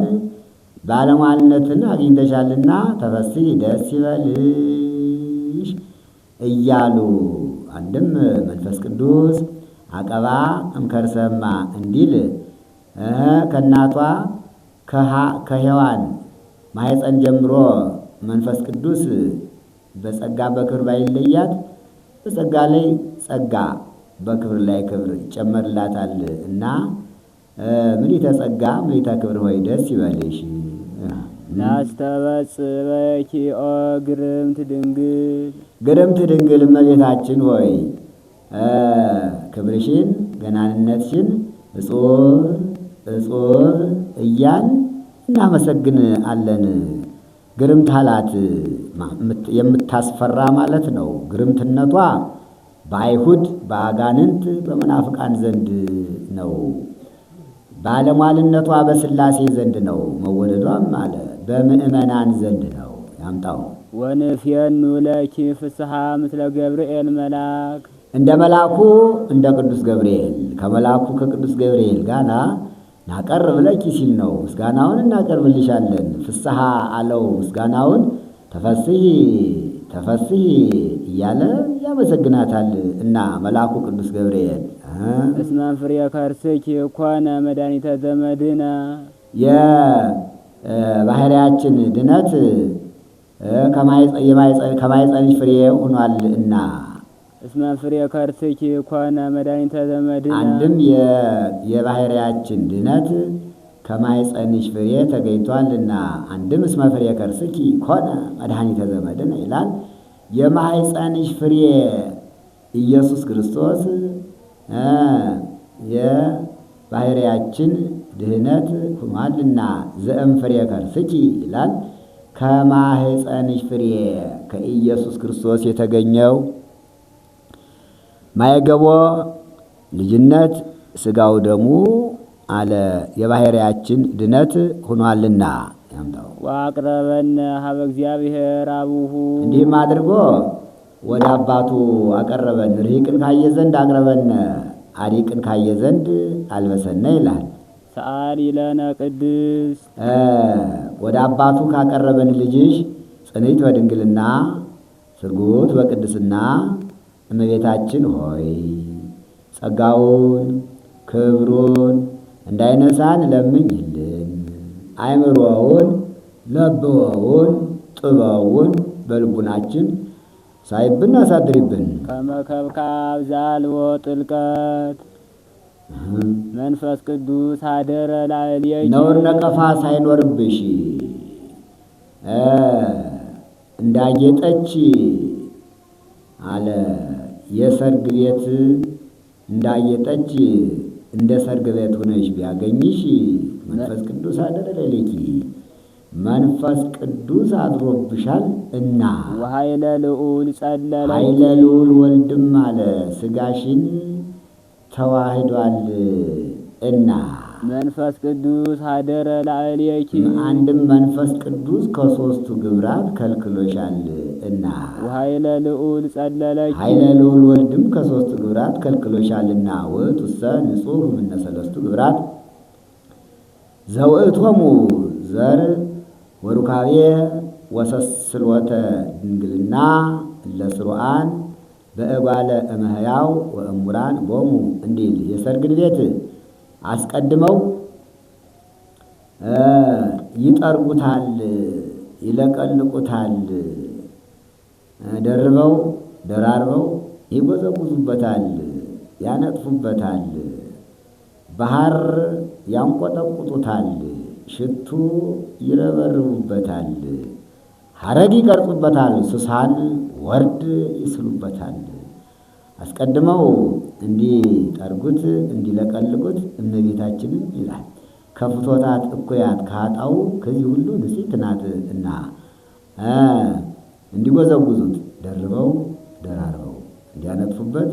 ባለሟልነትን አግኝተሻልና ተፈስሒ ደስ ይበልሽ እያሉ አንድም መንፈስ ቅዱስ አቀባ እምከርሰማ እንዲል ከእናቷ ከሔዋን ማኅፀን ጀምሮ መንፈስ ቅዱስ በጸጋ በክብር ባይለያት በጸጋ ላይ ጸጋ በክብር ላይ ክብር ይጨመርላታል እና ምልዕተ ጸጋ ምልዕተ ክብር ሆይ ደስ ይበልሽ። ናስተበጽበኪ ኦ ግርምት ድንግል ግርምት ድንግል እመቤታችን ሆይ ክብርሽን ገናንነትሽን እጹብ እጹብ እያን እናመሰግን አለን። ግርምት አላት የምታስፈራ ማለት ነው። ግርምትነቷ በአይሁድ በአጋንንት በመናፍቃን ዘንድ ነው። ባለሟልነቷ በሥላሴ ዘንድ ነው። መወደዷም አለ በምእመናን ዘንድ ነው። ያምጣው ወንፌኑ ለኪ ፍስሐ ምስለ ገብርኤል መልአክ እንደ መልአኩ እንደ ቅዱስ ገብርኤል ከመልአኩ ከቅዱስ ገብርኤል ጋር ናቀርብ ለኪ ሲል ነው። ምስጋናውን እናቀርብልሻለን። ፍስሐ አለው ምስጋናውን ተፈስሒ ተፈስሒ እያለ ያመሰግናታል እና መልአኩ ቅዱስ ገብርኤል እስመ ፍሬ ከርስኪ ኮነ መድኃኒተ ዘመድነ የባሕርያችን ድነት ከማኅፀንሽ ፍሬ ሆኗልና። እስመ ፍሬ ከርስኪ ኮነ መድኃኒተ ዘመድነ አንድም የባሕርያችን ድነት ከማኅፀንሽ ፍሬ ተገኝቷልና። አንድም እስመ ፍሬ ከርስኪ ኮነ መድኃኒተ ዘመድነ ይላል። የማኅፀንሽ ፍሬ ኢየሱስ ክርስቶስ የባሕርያችን ድህነት ሆኗልና። ዘእም ፍሬ ከርስኪ ይላል። ከማኅፀንሽ ፍሬ ከኢየሱስ ክርስቶስ የተገኘው ማየገቦ ልጅነት ሥጋው ደሙ አለ የባሕርያችን ድነት ሆኗልና። ያምጣው ወአቅረበነ ሀበ እግዚአብሔር አቡሁ እንዲህም አድርጎ ወደ አባቱ አቀረበን። ርሂቅን ካየ ዘንድ አቅረበነ፣ አሪቅን ካየ ዘንድ አልበሰነ ይላል። ሰአሊ ለነ ቅድስት ወደ አባቱ ካቀረበን ልጅሽ ጽንዕት በድንግልና ስርጉት በቅድስና እመቤታችን ሆይ ጸጋውን ክብሩን እንዳይነሳን ለምኝልን። አእምሮውን ለብወውን ጥበውን በልቡናችን ሳይብን አሳድሪብን። ከመከብካብ ዛልዎ ጥልቀት መንፈስ ቅዱስ አደረ ላዕሌኪ ነውር ነቀፋ ሳይኖርብሽ እንዳጌጠች አለ የሰርግ ቤት እንዳጌጠች እንደ ሰርግ ቤት ሆነሽ ቢያገኝሽ መንፈስ ቅዱስ አደረ ላዕሌኪ መንፈስ ቅዱስ አድሮብሻል እና ወኃይለ ልዑል ጸለለ ኃይለ ልዑል ወልድም አለ ሥጋሽን ተዋህዷል እና መንፈስ ቅዱስ አደረ ላዕሌኪ አንድም መንፈስ ቅዱስ ከሦስቱ ግብራት ከልክሎሻል እና ወኃይለ ልዑል ጸለለኪ ኃይለ ልዑል ወልድም ከሦስቱ ግብራት ከልክሎሻልና ውእቱሰ ንጹሕ እምነ ሰለስቱ ግብራት ዘውእቶሙ ዘር ወሩካቤ ወሰስልወተ ድንግልና ለስሩዓን በእጓለ እመሕያው ወእሙራን ቦሙ እንዲል የሰርግን ቤት አስቀድመው ይጠርጉታል፣ ይለቀልቁታል፣ ደርበው ደራርበው ይጎዘጉዙበታል፣ ያነጥፉበታል፣ ባህር ያንቆጠቁጡታል፣ ሽቱ ይረበርቡበታል፣ ሐረግ ይቀርጹበታል፣ ስሳን ወርድ ይስሉበታል። አስቀድመው እንዲጠርጉት እንዲለቀልቁት እመቤታችንን ይላል ከፍቶታት እኩያት ካጣው ከዚህ ሁሉ ንጽሕት ናት እና እንዲጎዘጉዙት ደርበው ደራርበው እንዲያነጥፉበት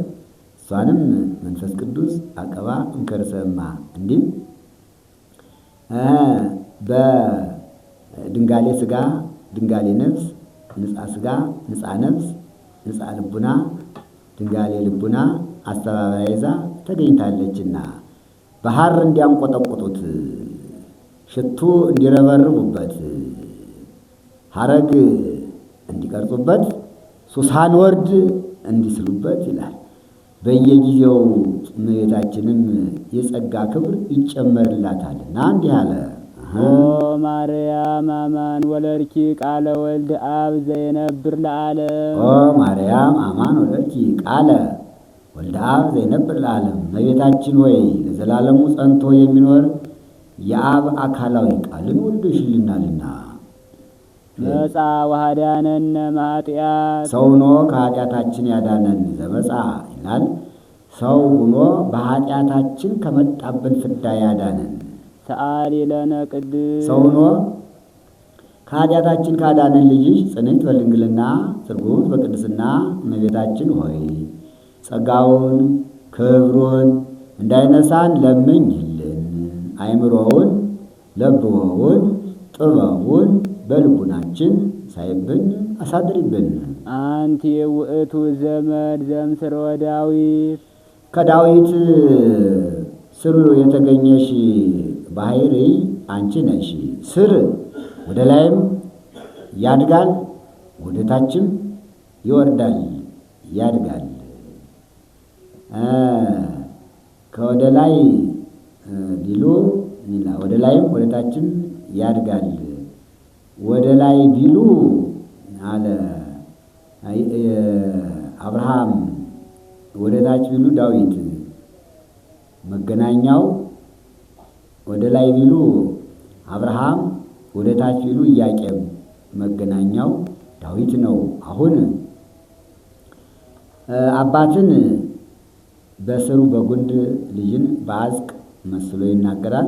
እሷንም መንፈስ ቅዱስ አቀባ እንከርሰማ እንዲህ በድንጋሌ ሥጋ ድንጋሌ ነፍስ ንጻ ሥጋ ንጻ ነፍስ ንጻ ልቡና ድንጋሌ ልቡና አስተባባሪ ይዛ ተገኝታለችና ባህር እንዲያንቆጠቁጡት ሽቱ እንዲረበርቡበት ሐረግ እንዲቀርጹበት ሱሳን ወርድ እንዲስሉበት ይላል። በየጊዜው እመቤታችንም የጸጋ ክብር ይጨመርላታልና እንዲህ አለ። ኦ ማርያም አማን ወለድኪ ቃለ ወልድ አብ ዘይነብር ለዓለም። ኦ ማርያም አማን ወለድኪ ቃለ ወልድ አብ ዘይነብር ለዓለም። እመቤታችን ሆይ ለዘላለሙ ጸንቶ የሚኖር የአብ አካላዊ ቃልን ወልደሽልናልና። መጻ ወሃዳነነ ማኃጢአት። ሰው ሆኖ ከኃጢአታችን ያዳነን ዘመጻ ይላል። ሰው ሆኖ በኃጢአታችን ከመጣብን ፍዳ ያዳነን። ሰአሊ ለነ ቅድስት። ሰው ሆኖ ከኃጢአታችን ካዳነን ልጅሽ ጽንዕት በድንግልና ስርጉት በቅድስና እመቤታችን ሆይ ጸጋውን ክብሩን እንዳይነሳን ለምኝልን። አእምሮውን ለብወውን ጥበቡን በልቡናችን ሳይብን አሳድሪብን። አንቲ ውእቱ ዘመድ ዘምስሮ ዳዊት። ከዳዊት ስር የተገኘሽ ባሕርይ አንቺ ነሽ። ስር ወደ ላይም ያድጋል፣ ወደ ታችም ይወርዳል ያድጋል። ከወደ ላይ ቢሉ ወደ ላይም ወደ ታችም ያድጋል። ወደ ላይ ቢሉ አለ አብርሃም፣ ወደ ታች ቢሉ ዳዊት። መገናኛው ወደ ላይ ቢሉ አብርሃም፣ ወደ ታች ቢሉ ኢያቄም። መገናኛው ዳዊት ነው። አሁን አባትን በስሩ በጉንድ ልጅን በአዝቅ መስሎ ይናገራል።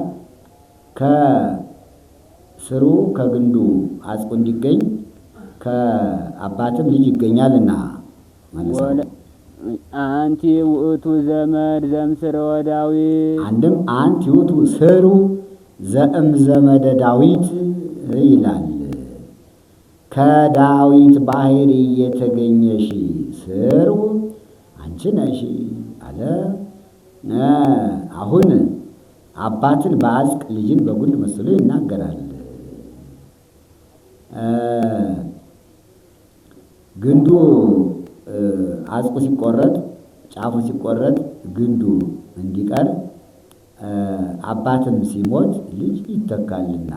ከስሩ ከግንዱ አዝቁ እንዲገኝ ከአባትም ልጅ ይገኛልና ማለት ነው። አንቲ ውእቱ ዘመድ ዘምስሮ ዳዊት። አንድም አንቲ ውእቱ ስሩ ዘእም ዘመደ ዳዊት ይላል። ከዳዊት ባሕርይ የተገኘሽ ስሩ አንቺ ነሽ አለ። አሁን አባትን በአዝቅ ልጅን በጉንድ መስሎ ይናገራል። ግንዱ አዝቁ ሲቆረጥ ጫፉ ሲቆረጥ ግንዱ እንዲቀር አባትም ሲሞት ልጅ ይተካልና።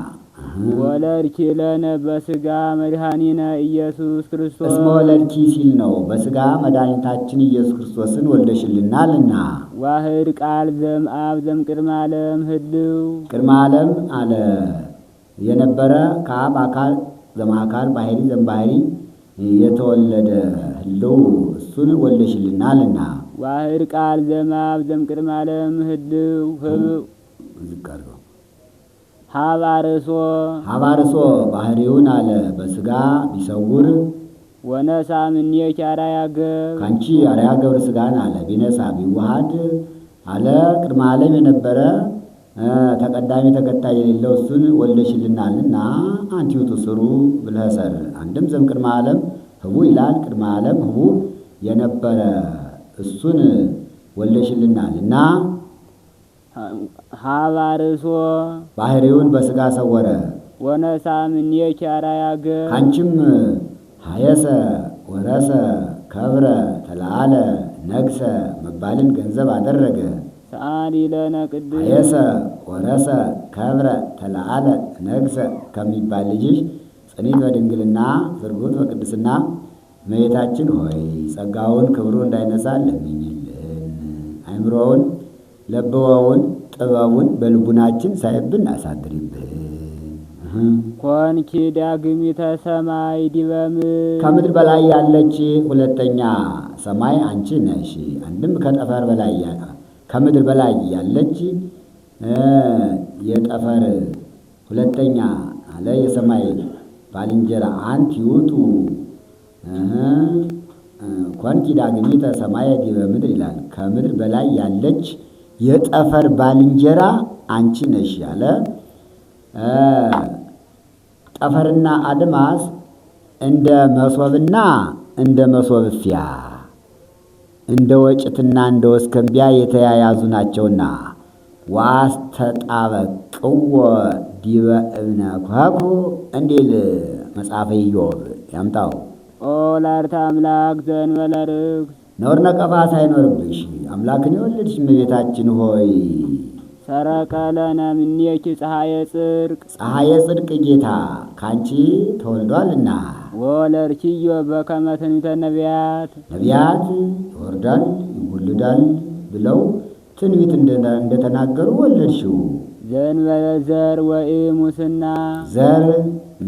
ወለድኪ ለነ በሥጋ መድኃኒነ ኢየሱስ ክርስቶስ። እስመ ወለድኪ ሲል ነው። በሥጋ መድኃኒታችን ኢየሱስ ክርስቶስን ወልደሽልናልና። ዋህድ ቃል ዘምአብ ዘምቅድመ ዓለም ህልው። ቅድመ ዓለም አለ የነበረ ከአብ አካል ዘማካል ባሕርይ ዘምባሕርይ የተወለደ ህልው እሱን ወልደሽልናልና። ዋህድ ቃል ዘምአብ ዘምቅድመ ዓለም ህልው ህብው ዝቀርገው ሀባርሶ ባሕርዩን አለ በሥጋ ቢሰውር ወነሳ እምኔኪ አርአያ ገብር። ካንቺ አርአያ ገብር ሥጋን አለ ቢነሳ ቢዋሃድ አለ ቅድመ ዓለም የነበረ ተቀዳሚ ተከታይ የሌለው እሱን ወልደሽልናልና። አንቲ ውእቱ ስሩ ብለህ ሰር። አንድም ዘእምቅድመ ዓለም ህቡዕ ይላል። ቅድመ ዓለም ህቡዕ የነበረ እሱን ወልደሽልናልና። ሀባርሶ ባሕርዩን በሥጋ ሰወረ። ወነሳ እምኔኪ አርአያ ገብር። ካንቺም ሀየሰ ወረሰ ከብረ ተለዓለ ነግሰ መባልን ገንዘብ አደረገ። ሰአሊ ለነ ቅድስት። ሀየሰ ወረሰ ከብረ ተለዓለ ነግሰ ከሚባል ልጅሽ ጽንዕት በድንግልና ስርጉት በቅድስና እመቤታችን ሆይ ጸጋውን ክብሩ እንዳይነሳ ለምኝልን። አእምሮውን ለብወውን ጥበቡን በልቡናችን ሳይብን አሳድሪብን። ኮንኪ ዳግሚተ ሰማይ ዲበ ምድር። ከምድር በላይ ያለች ሁለተኛ ሰማይ አንቺ ነሽ። አንድም ከጠፈር በላይ ከምድር በላይ ያለች የጠፈር ሁለተኛ አለ የሰማይ ባልንጀራ አንቲ ውእቱ ኮንኪ ዳግሚተ ሰማይ ዲበ ምድር ይላል። ከምድር በላይ ያለች የጠፈር ባልንጀራ አንቺ ነሽ ያለ። ጠፈርና አድማስ እንደ መሶብና እንደ መሶብፊያ እንደ ወጭትና እንደ ወስከንቢያ የተያያዙ ናቸውና ዋስተጣበቅዎ ዲበ እብነ ኮኩ እንዲል መጽሐፈ ኢዮብ ያምጣው። ኦ ወላዲተ አምላክ ዘእንበለ ርግስ። ነውር ነቀፋ ሳይኖርብሽ አምላክን የወለድሽ እመቤታችን ሆይ ሰረቀ ለነ እምኔኪ ፀሐየ ጽድቅ ፀሐየ ጽድቅ ጌታ ካንቺ ተወልዷልና ወለድኪዮ በከመ ትንቢተ ነቢያት ነቢያት ይወርዳል ይወልዳል ብለው ትንቢት እንደተናገሩ ወለድሽው። ዘእንበለ ዘር ወኢሙስና ዘር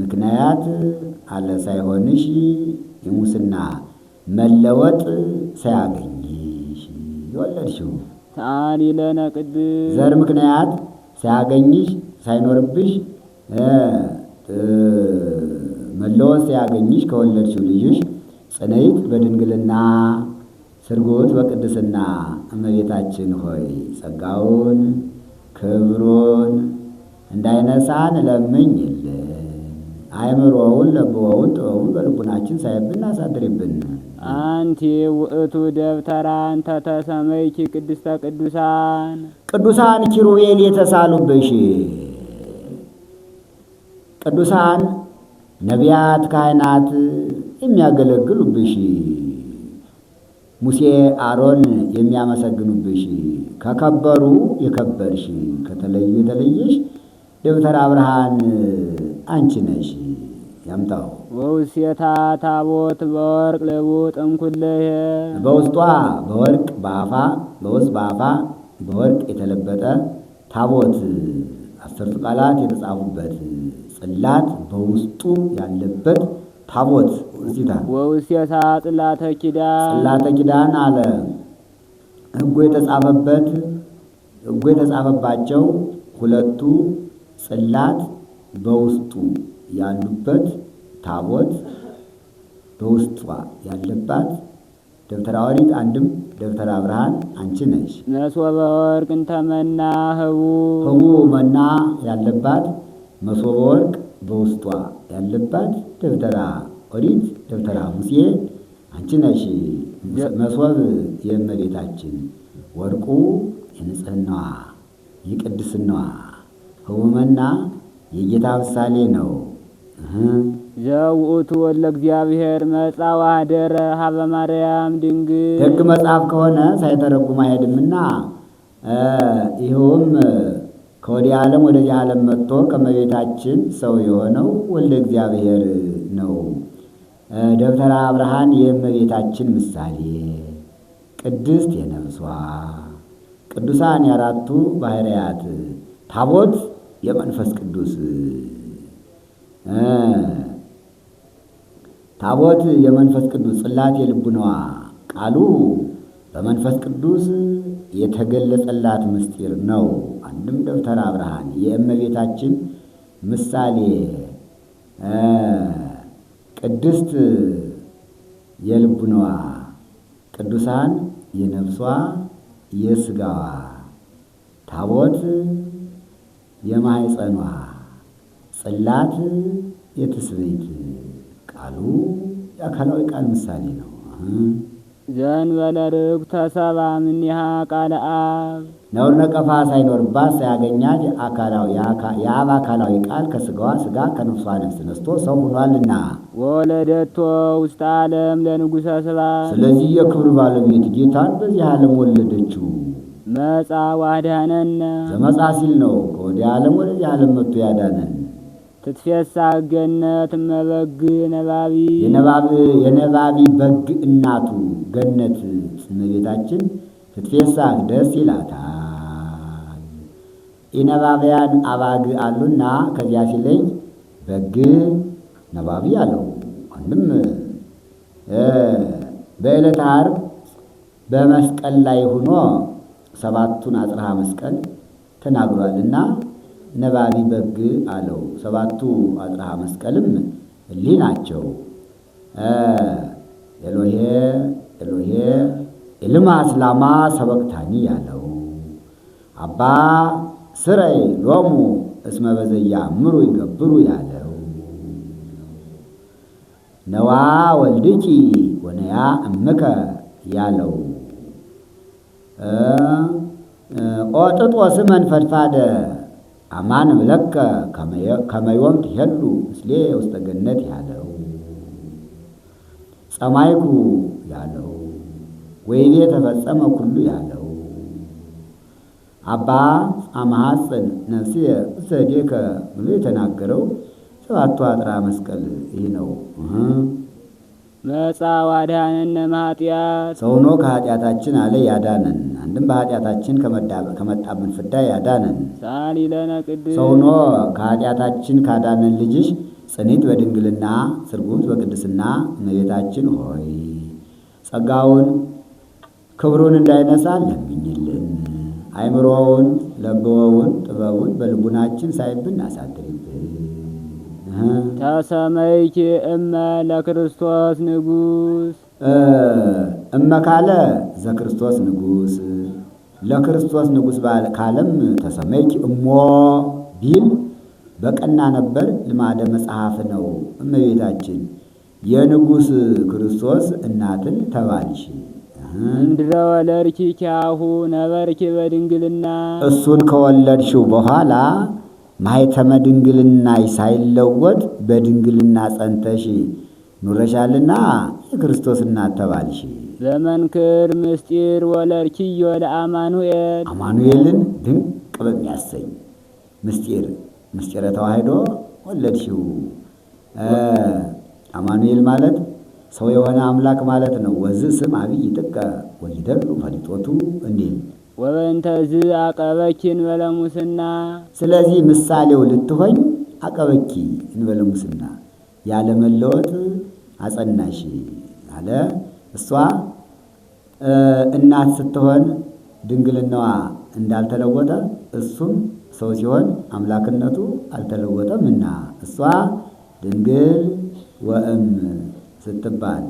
ምክንያት አለ ሳይሆንሽ የሙስና መለወጥ ሳያገኝሽ የወለድሽው። ተአሊ ለነ ቅድስ ዘር ምክንያት ሳያገኝሽ ሳይኖርብሽ መለወጥ ሳያገኝሽ ከወለድሽው ልጅሽ ጽንዕት በድንግልና ስርጉት በቅድስና እመቤታችን ሆይ ጸጋውን ክብሩን እንዳይነሳን ለምኝልን። አእምሮውን ለብወውን ጥበቡን በልቡናችን ሳይብን አሳድሪብን። አንቲ ውእቱ ደብተራ እንተ ተሰመይኪ ቅድስተ ቅዱሳን ቅዱሳን ኪሩቤል የተሳሉብሽ ቅዱሳን ነቢያት ካህናት የሚያገለግሉብሽ ሙሴ አሮን የሚያመሰግኑብሽ ከከበሩ የከበርሽ ከተለዩ የተለየሽ ደብተራ ብርሃን አንቺ ነሽ። ያምጣው ወውስቴታ ታቦት በወርቅ ልቡጥ እምኩለየ በውስጧ በወርቅ በአፋ በውስጥ በአፋ በወርቅ የተለበጠ ታቦት 10 ቃላት የተጻፉበት ጽላት በውስጡ ያለበት ታቦት ውስቲታ ወውስቴታ ጽላተ ኪዳን ጽላተ ኪዳን አለ ሕጉ የተጻፈበት ሕጉ የተጻፈባቸው 2ቱ ጽላት በውስጡ ያሉበት ታቦት በውስጧ ያለባት ደብተራ ኦሪት አንድም ደብተራ ብርሃን አንቺ ነሽ። መሶበ ወርቅ እንተ መና ህቡ መና ያለባት መሶበ ወርቅ በውስጧ ያለባት ደብተራ ኦሪት ደብተራ ሙሴ አንቺ ነሽ። መሶብ የእመቤታችን ወርቁ የንጽህናዋ የቅድስናዋ ህቡ መና የጌታ ምሳሌ ነው። ዘውእቱ ወለ እግዚአብሔር መጻ ወኀደረ ሀበ ማርያም ድንግል ደግ መጽሐፍ ከሆነ ሳይተረጉም አይሄድምና ይኸውም ከወዲህ ዓለም ወደዚህ ዓለም መጥቶ ከእመቤታችን ሰው የሆነው ወልደ እግዚአብሔር ነው። ደብተራ ብርሃን የእመቤታችን ምሳሌ፣ ቅድስት የነፍሷ ቅዱሳን የአራቱ ባህርያት ታቦት የመንፈስ ቅዱስ ታቦት የመንፈስ ቅዱስ ጽላት የልቡናዋ ቃሉ በመንፈስ ቅዱስ የተገለጸላት ምስጢር ነው። አንድም ደብተራ ብርሃን የእመቤታችን ምሳሌ፣ ቅድስት የልቡናዋ ቅዱሳን የነፍሷ የስጋዋ ታቦት የማኅፀኗ ጽላት የትስብእት ቃሉ የአካላዊ ቃል ምሳሌ ነው። ዘእንበለ ርኩሰ ሰብአ እምኔሃ ቃለ አብ ነውር ነቀፋ ሳይኖርባት ሳያገኛት የአብ አካላዊ ቃል ከስጋዋ ስጋ ከነፍሷ ነፍስ ነስቶ ሰው ሆኗልና ወለደቶ ውስተ ዓለም ለንጉሠ ስብሐት ስለዚህ የክብር ባለቤት ጌታን በዚህ ዓለም ወለደችው። መጻ ወአድኀነነ ዘመጻ ሲል ነው ከወዲህ ዓለም ወደዚህ ዓለም መጥቶ ያዳነን። ትትፌሳ ገነት እመበግ ነባቢ የነባቢ በግ እናቱ ገነት እመቤታችን ትትፌሳ ደስ ይላታል። የነባቢያን አባግ አሉና ከዚያ ሲለይ በግ ነባቢ አለው። አንድም በዕለተ ዓርብ በመስቀል ላይ ሆኖ 7ቱን አጽርሐ መስቀል ተናግሯልና ነባቢ በግ አለው። 7ቱ አጽርሐ መስቀልም እሊህ ናቸው። ኤሎሄ ኤሎሄ ኤልማ ስላማ ሰበቅታኒ ያለው፣ አባ ስረይ ሎሙ እስመ በዘያእምሩ ይገብሩ ያለው፣ ነዋ ወልድኪ ወነያ እምከ ያለው፣ ኦ ጥጦስ መንፈድፋደ አማን ብለከ ከመዮም ትሄሉ ምስሌ ውስተ ገነት ያለው፣ ጸማይኩ ያለው፣ ወይቤ ተፈጸመ ኩሉ ያለው አባ አማሐፅን ነፍስየ እሰዴከ ብሎ የተናገረው ሰባቱ አጥራ መስቀል ይህ ነው። መጻ ዋዳነነ እምኃጢአት ሰው ሆኖ ከኃጢአታችን አለ ያዳነን። አንድም በኃጢአታችን ከመጣብን ፍዳ ያዳነን። ሰአሊ ለነ ቅድስት ሰው ሆኖ ከኃጢአታችን ካዳነን ልጅሽ ጽኒት በድንግልና ስርጉት በቅድስና እመቤታችን ሆይ ጸጋውን ክብሩን እንዳይነሳ ለምኝልን። አይምሮውን ለብወውን ጥበቡን በልቡናችን ሳይብን አሳድሪብን። ተሰመይኪ እመ ለክርስቶስ ንጉሥ እመ ካለ ዘክርስቶስ ንጉሥ ለክርስቶስ ንጉሥ ካለም ተሰመይኪ እሞ ቢል በቀና ነበር። ልማደ መጽሐፍ ነው። እመቤታችን የንጉሥ ክርስቶስ እናትን ተባልሽ። እንድረ ወለድኪ ኪያሁ ነበርኪ በድንግልና እሱን ከወለድሽው በኋላ ማኅተመ ድንግልና ሳይለወጥ በድንግልና ጸንተሽ ኑረሻልና የክርስቶስ እናት ተባልሽ። በመንክር ምስጢር ወለድኪዮ ለአማኑኤል አማኑኤልን ድንቅ በሚያሰኝ ምስጢረ ተዋሕዶ ወለድሽው። አማኑኤል ማለት ሰው የሆነ አምላክ ማለት ነው። ወዝ ስም አብይ ጥቀ ወይደሉ ፈሊጦቱ እንዲል ወበእንተዝ አቀበኪ እንበለ ሙስና ስለዚህ ምሳሌው ልትሆኝ አቀበኪ እንበለ ሙስና ያለ መለወጥ አጸናሽ አለ። እሷ እናት ስትሆን ድንግልናዋ እንዳልተለወጠ እሱም ሰው ሲሆን አምላክነቱ አልተለወጠምና እሷ ድንግል ወእም ስትባል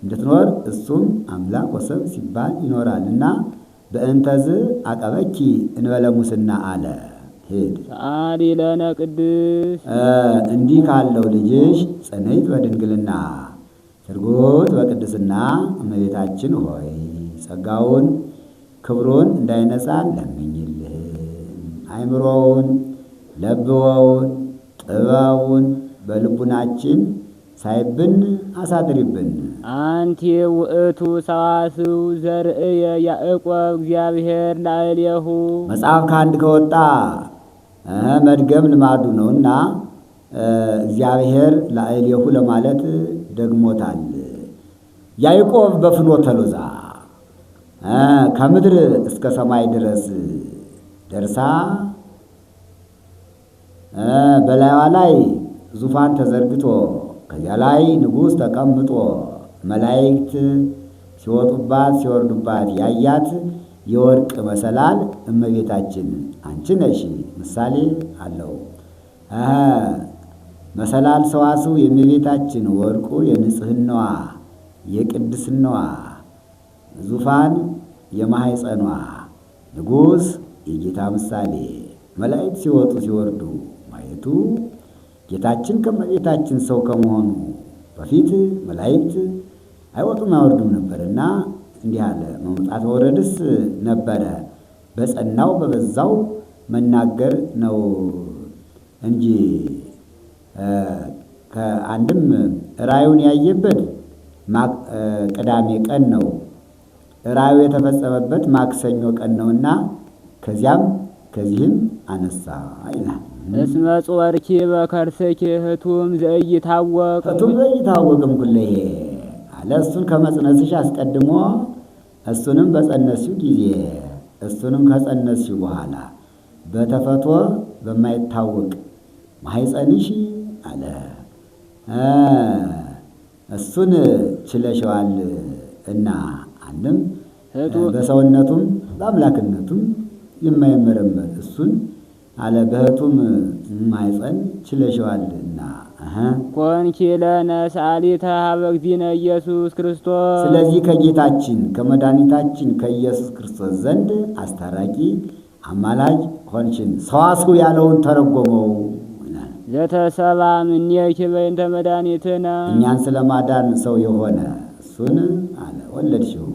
እንድትኖር እሱም አምላክ ወሰብ ሲባል ይኖራልና በእንተዝ አቀበኪ እንበለ ሙስና አለ። ሄድ ሰአሊ ለነ ቅድስት እንዲህ ካለው ልጅሽ ጽንዕት በድንግልና ስርጉት በቅድስና እመቤታችን ሆይ ጸጋውን ክብሩን እንዳይነሳን ለምኝልን። አይምሮውን ለብወውን ጥበቡን በልቡናችን ሳይብን አሳድሪብን። አንቲ ውእቱ ሰዋስው ዘርእየ ያዕቆብ እግዚአብሔር ላዕሌሁ መጽሐፍ ከአንድ ከወጣ መድገም ልማዱ ነውና እግዚአብሔር ላዕሌሁ ለማለት ደግሞታል። ያዕቆብ በፍኖተ ሎዛ ከምድር እስከ ሰማይ ድረስ ደርሳ በላይዋ ላይ ዙፋን ተዘርግቶ ከዚያ ላይ ንጉሥ ተቀምጦ መላእክት ሲወጡባት ሲወርዱባት ያያት የወርቅ መሰላል እመቤታችን አንቺ ነሽ። ምሳሌ አለው። መሰላል ሰዋስው የእመቤታችን ወርቁ የንጽህናዋ የቅድስናዋ ዙፋን የማኅፀኗ ንጉሥ የጌታ ምሳሌ መላእክት ሲወጡ ሲወርዱ ማየቱ ጌታችን ከእመቤታችን ሰው ከመሆኑ በፊት መላእክት አይወጡም አይወርዱም ነበርና እንዲህ አለ። መምጣት መውረድስ ነበረ በጸናው በበዛው መናገር ነው እንጂ ከአንድም ራእዩን ያየበት ቅዳሜ ቀን ነው። ራእዩ የተፈጸመበት ማክሰኞ ቀን ነውና ከዚያም ከዚህም አነሳ ይላል። እስመ ጾርኪ በከርስኪ ህቱም ዘኢይታወቅ ኩለሄ አለ። እሱን ከመጽነስሽ አስቀድሞ እሱንም በጸነስሽው ጊዜ እሱንም ከጸነስሽው በኋላ በተፈቶ በማይታወቅ ማኅፀንሽ አለ እሱን ችለሽዋል እና አንድም በሰውነቱም በአምላክነቱም የማይመረመር እሱን አለ በህቱም ማኅፀን ችለሽዋልና ኮንኪ ለነ ሰአሊተ ኀበ እግዚእነ ኢየሱስ ክርስቶስ ስለዚህ ከጌታችን ከመድኃኒታችን ከኢየሱስ ክርስቶስ ዘንድ አስታራቂ አማላጅ ሆንሽን። ሰዋስው ያለውን ተረጎመው ዘተሰባ እምኔኪ በእንተ መድኃኒትነ እኛን ስለማዳን ሰው የሆነ እሱን አለ ወለድሽው።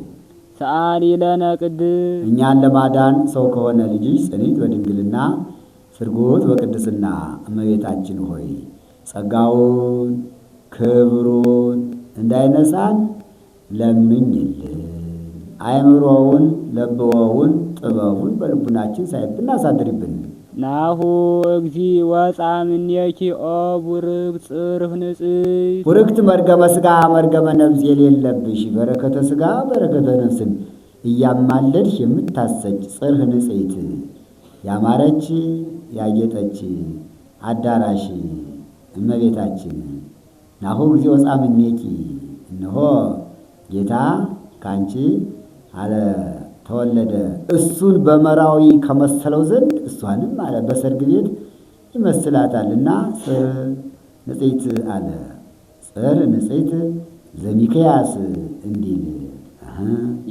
ሰአሊ ለነ ቅድስት እኛን ለማዳን ሰው ከሆነ ልጅሽ ጽኒት በድንግልና ስርጉት በቅድስና እመቤታችን ሆይ ጸጋውን ክብሩን እንዳይነሳን ለምኝልን። አእምሮውን ለብወውን ጥበቡን በልቡናችን ሳይብን አሳድሪብን። ናሁ እግዚ ወፃ እምኔኪ ኦ ቡርክት ጽርሕ ንጽሕት ቡርክት መርገመ ሥጋ መርገመ ነፍስ የሌለብሽ በረከተ ሥጋ በረከተ ነፍስን እያማለድሽ የምታሰጭ ጽርሕ ንጽሕት ያማረች ያጌጠች አዳራሽ እመቤታችን ናሁ እግዚ ወፃ እምኔኪ እነሆ ጌታ ካንቺ አለ ተወለደ እሱን በመራዊ ከመሰለው ዘንድ እሷንም አለ በሰርግ ቤት ይመስላታልና ጽር ንጽሕት አለ። ጽር ንጽሕት ዘሚክያስ እንዲል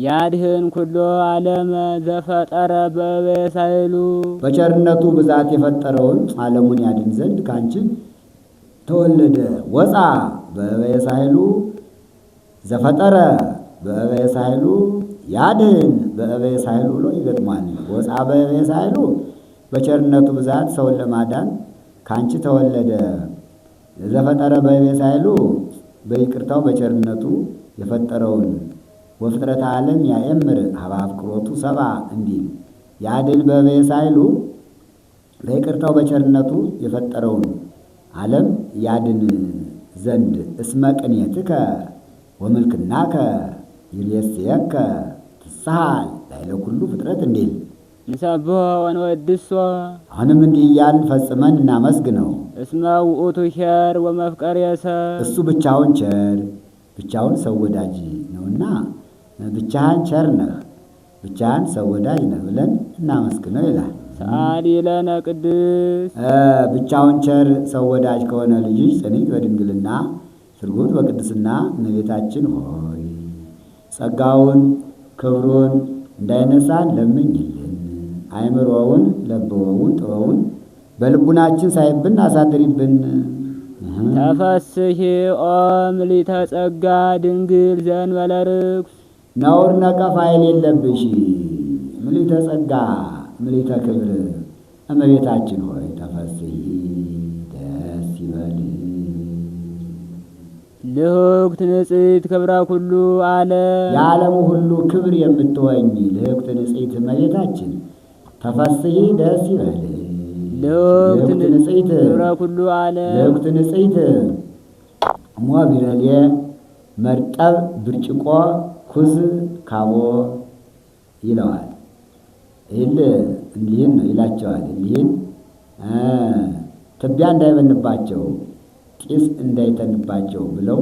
ያድህን ኩሎ ዓለመ ዘፈጠረ በበሳይሉ በቸርነቱ ብዛት የፈጠረውን ዓለሙን ያድን ዘንድ ካንቺ ተወለደ። ወፃ በበሳይሉ ዘፈጠረ በበሳይሉ ያድህን በበሳይሉ ብሎ ይገጥማል። ወፃ በበሳይሉ በቸርነቱ ብዛት ሰውን ለማዳን ካንቺ ተወለደ። ዘፈጠረ በበሳይሉ በይቅርታው በቸርነቱ የፈጠረውን ወፍጥረተ ዓለም ያእምር ሀበ አፍቅሮቱ ሰባ እንዲል ያድን በበሳይሉ በይቅርታው በቸርነቱ የፈጠረውን ዓለም ያድን ዘንድ እስመ ቅኔትከ ወምልክናከ ይሬስየከ ትስሐል ላዕለ ኩሉ ፍጥረት እንዲል ንሰብሖ ወንወድሶ አሁንም እንዲህ እያልን ፈጽመን እናመስግነው። እስመ ውእቱ ኄር ወመፍቀሬ ሰብ እሱ ብቻውን ቸር ብቻውን ሰው ወዳጅ ነውና ብቻህን ቸር ነህ ብቻህን ሰው ወዳጅ ነህ ብለን እናመስግነው ይላል። ሰአሊ ለነ ቅድስት ብቻውን ቸር ሰው ወዳጅ ከሆነ ልጅሽ ጽኒት በድንግልና ስርጉት በቅድስና እመቤታችን ሆይ ጸጋውን ክብሩን እንዳይነሳን ለምኝልን። አእምሮውን ለብወውን ጥበውን በልቡናችን ሳይብን አሳድሪብን። ተፈስሒ ኦ ምልዕተ ጸጋ ድንግል ዘእንበለ ርኩስ ነውር ነቀፋ የሌለብሽ ምልዕተ ጸጋ ምልዕተ ክብር እመቤታችን ሆይ ተፈስሒ ደስ ይበል። ልህኩት ንጽሕት ክብረ ኩሉ ዓለም የዓለሙ ሁሉ ክብር የምትወኝ ልህኩት ንጽሕት እመቤታችን ተፈስሒ ደስ ይበል። ልህኩት ንጽሕት ክብረ ኩሉ ዓለም ልህኩት ንጽሕት ሞቢረሌ መርጠብ ብርጭቆ ኩስ ካቦ ይለዋል። ይህል እንዲህን ነው ይላቸዋል። እንዲህን ትቢያ እንዳይበንባቸው ጢስ እንዳይተንባቸው ብለው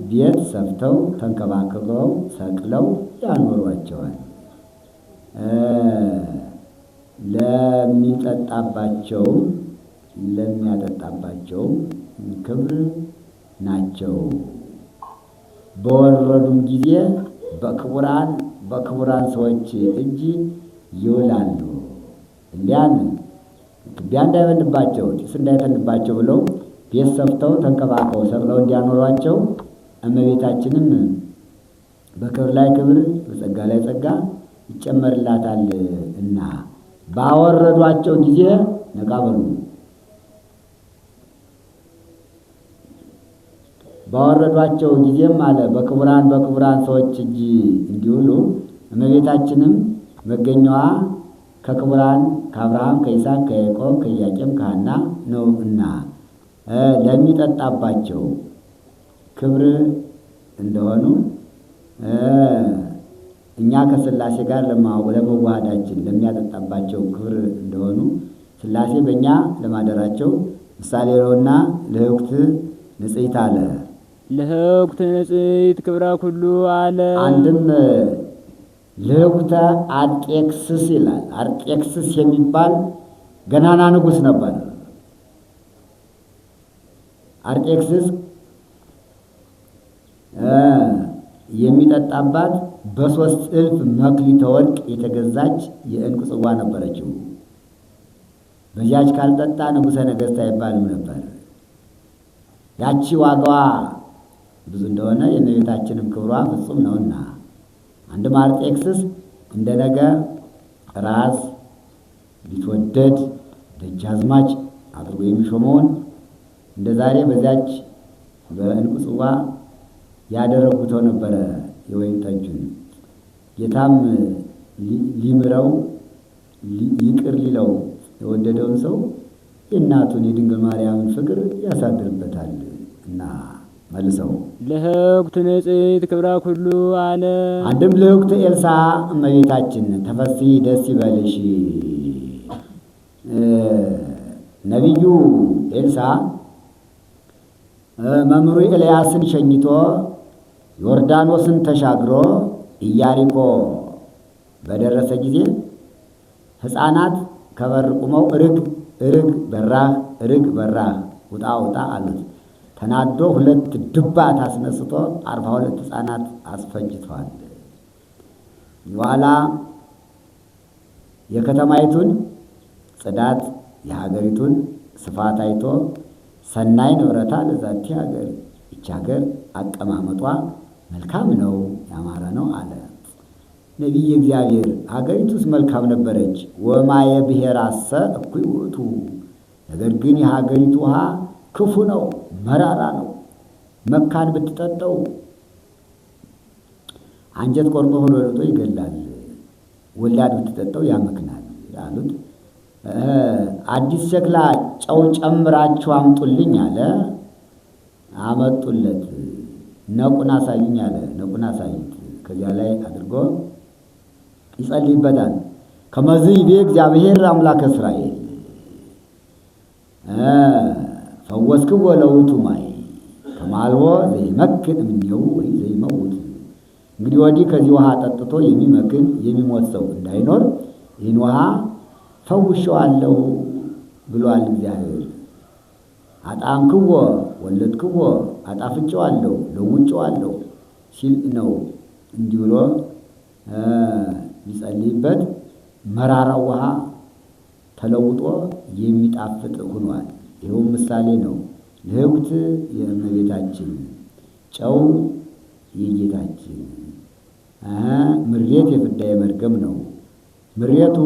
ቤት ሰፍተው ተንከባክበው ሰቅለው ያኖሯቸዋል። ለሚጠጣባቸው ለሚያጠጣባቸው ክብር ናቸው። በወረዱም ጊዜ በክቡራን ሰዎች እጅ ይውላሉ። እንዲያን ትቢያ እንዳይበንባቸው ጢስ እንዳይተንባቸው ብለው ቤት ሰፍተው ተንከባክበው ሰቅለው እንዲያኖሯቸው እመቤታችንም በክብር ላይ ክብር በጸጋ ላይ ጸጋ ይጨመርላታል እና ባወረዷቸው ጊዜ ነቃ በሉ። ባወረዷቸው ጊዜም አለ በክቡራን ሰዎች እጅ እንዲውሉ እመቤታችንም መገኛዋ ከክቡራን ከአብርሃም ከይስሐቅ ከያዕቆብ ከኢያቄም ከሐና ነው እና ለሚጠጣባቸው ክብር እንደሆኑ እኛ ከሥላሴ ጋር ለመዋሃዳችን ለሚያጠጣባቸው ክብር እንደሆኑ ሥላሴ በእኛ ለማደራቸው ምሳሌ ነውና ልህኩት ንጽሕት አለ። ልህኩት ንጽሕት ክብረ ኩሉ ዓለም አንድም ልህኩተ አርጤክስስ ይላል። አርጤክስስ የሚባል ገናና ንጉሥ ነበር። አርጤክስስ የሚጠጣባት በ3,000 መክሊተ ወርቅ የተገዛች የዕንቁ ጽዋ ነበረችው። በዚያች ካልጠጣ ንጉሠ ነገሥት አይባልም ነበር። ያቺ ዋጋዋ ብዙ እንደሆነ የእመቤታችንም ክብሯ ፍጹም ነውና አንድም አርጤክስስ እንደ ነገ ራስ ቢትወደድ ደጃዝማች አድርጎ የሚሾመውን እንደ ዛሬ በዚያች በዕንቁ ጽዋ ያደረጉተው ነበረ የወይን ጠጁን። ጌታም ሊምረው ይቅር ሊለው የወደደውን ሰው የእናቱን የድንግል ማርያምን ፍቅር ያሳድርበታል እና መልሰው ልህኩት ንጽሕት ክብረ ኩሉ አለ። አንድም ልህኩት ኤልሳ እመቤታችን ተፈሲ ደስ ይበልሽ። ነቢዩ ኤልሳ መምህሩ ኤልያስን ሸኝቶ ዮርዳኖስን ተሻግሮ ኢያሪኮ በደረሰ ጊዜ ሕፃናት ከበር ቁመው እርግ በራህ እርግ በራህ ውጣ ውጣ አሉት። ተናዶ 2 ድባት አስነስቶ 42 ሕፃናት አስፈጅቷል። በኋላ የከተማይቱን ጽዳት የሀገሪቱን ስፋት አይቶ ሰናይ ንብረታ ለዛቲ ሀገር፣ ይቺ ሀገር አቀማመጧ መልካም ነው ያማረ ነው አለ። ነቢየ እግዚአብሔር ሀገሪቱስ መልካም ነበረች። ወማየ ብሔራሰ እኩይ ውእቱ፣ ነገር ግን የሀገሪቱ ውሃ ክፉ ነው፣ መራራ ነው። መካን ብትጠጣው አንጀት ቆርጦ ሆኖ ወጥቶ ይገላል፣ ወላድ ብትጠጣው ያመክናል አሉት። አዲስ ሸክላ ጨው ጨምራችሁ አምጡልኝ አለ። አመጡለት። ነቁን አሳዩኝ አለ። ነቁን አሳዩት። ከዚያ ላይ አድርጎ ይጸልይበታል። ከመዝ ይቤ እግዚአብሔር አምላከ እስራኤል ፈወስክዎ ለውእቱ ማይ ከማልቦ ዘይመክን እምኔው ወይ ዘይመውት። እንግዲህ ወዲህ ከዚህ ውሃ ጠጥቶ የሚመክን የሚሞት ሰው እንዳይኖር ይህን ውሃ ፈውሼዋለሁ ብሏል እግዚአብሔር። አጣምክዎ ወለድክዎ አጣፍጬዋለሁ ለውጬዋለሁ ሲል ነው እንዲህ ብሎ ሊጸልይበት መራራው ውሃ ተለውጦ የሚጣፍጥ ሆኗል። ይኸውም ምሳሌ ነው። ልህኩት የእመቤታችን ጨው የጌታችን ምሬት የፍዳ የመርገም ነው። ምሬቱ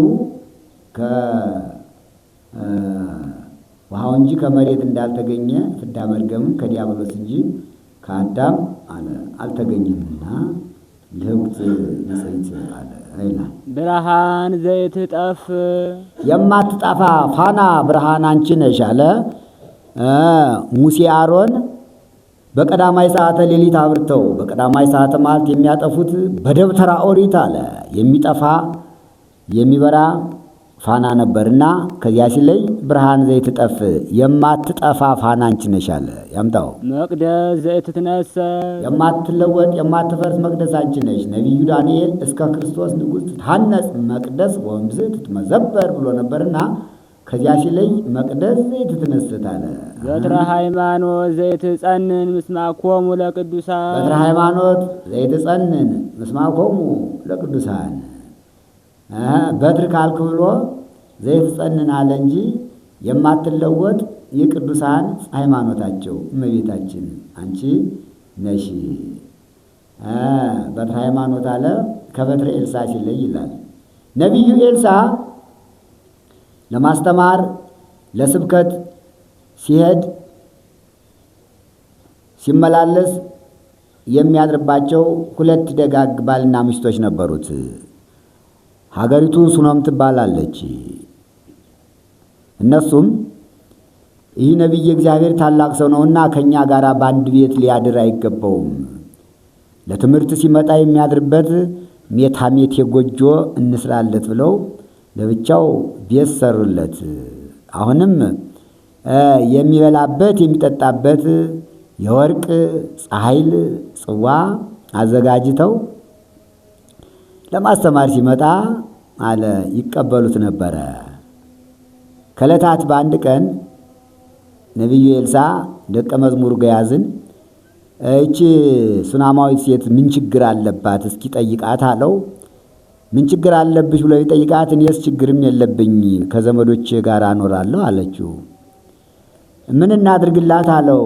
ውሃው እንጂ ከመሬት እንዳልተገኘ ፍዳ መርገምም ከዲያብሎስ እንጂ ከአዳም አልተገኘምና ልህኩት ንጽሕት አለ ይላል። ብርሃን ዘይትጠፍ የማትጠፋ ፋና ብርሃን አንቺ ነሽ አለ። ሙሴ አሮን በቀዳማይ ሰዓተ ሌሊት አብርተው በቀዳማይ ሰዓተ መዓልት የሚያጠፉት በደብተራ ኦሪት አለ የሚጠፋ የሚበራ ፋና ነበርና ከዚያ ሲለይ ብርሃን ዘይትጠፍ የማትጠፋ ፋና አንቺ ነሽ አለ። ያምጣው መቅደስ ዘይትትነሳ የማትለወጥ የማትፈርስ መቅደስ አንቺ ነሽ። ነቢዩ ዳንኤል እስከ ክርስቶስ ንጉሥ ትታነጽ መቅደስ ወምዝ ትትመዘበር ብሎ ነበርና ከዚያ ሲለይ መቅደስ ዘይትትነስት አለ። በትረ ሃይማኖት ዘይትጸንን ምስማኮሙ ለቅዱሳን በትረ ሃይማኖት ዘይትጸንን ምስማኮሙ ለቅዱሳን በትር ካልክ ብሎ ዘይትጸንን አለ እንጂ የማትለወጥ የቅዱሳን ሃይማኖታቸው እመቤታችን አንቺ ነሽ። በትረ ሃይማኖት አለ ከበትረ ኤልሳ ሲለይ ይላል። ነቢዩ ኤልሳ ለማስተማር ለስብከት ሲሄድ ሲመላለስ የሚያድርባቸው 2 ደጋግ ባልና ሚስቶች ነበሩት። ሀገሪቱ ሱነም ትባላለች። እነሱም ይህ ነቢይ እግዚአብሔር ታላቅ ሰው ነውና ከኛ ጋር በአንድ ቤት ሊያድር አይገባውም፣ ለትምህርት ሲመጣ የሚያድርበት ሜታሜት የጎጆ እንስራለት ብለው ለብቻው ቤት ሰሩለት። አሁንም የሚበላበት የሚጠጣበት የወርቅ ፀሐይል ጽዋ አዘጋጅተው ለማስተማር ሲመጣ አለ ይቀበሉት ነበረ። ከዕለታት በአንድ ቀን ነቢዩ ኤልሳ ደቀ መዝሙር ገያዝን እቺ ሱናማዊት ሴት ምን ችግር አለባት እስኪ ጠይቃት አለው። ምን ችግር አለብሽ ብሎ ይጠይቃት። እኔስ ችግርም የለብኝ ከዘመዶቼ ጋር አኖራለሁ አለችው። ምን እናድርግላት አለው።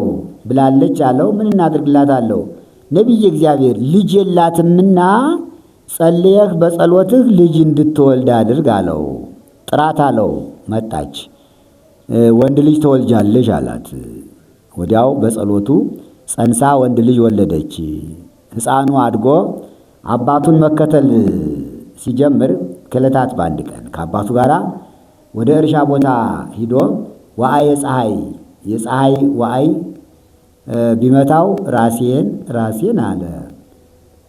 ብላለች አለው። ምን እናድርግላት አለው። ነቢይ እግዚአብሔር ልጅ የላትምና ጸልየህ በጸሎትህ ልጅ እንድትወልድ አድርግ አለው። ጥራት አለው። መጣች። ወንድ ልጅ ተወልጃለሽ አላት። ወዲያው በጸሎቱ ጸንሳ ወንድ ልጅ ወለደች። ሕፃኑ አድጎ አባቱን መከተል ሲጀምር ከዕለታት በአንድ ቀን ከአባቱ ጋር ወደ እርሻ ቦታ ሂዶ ዋዕየ የፀሐይ ዋዕይ ቢመታው ራሴን አለ።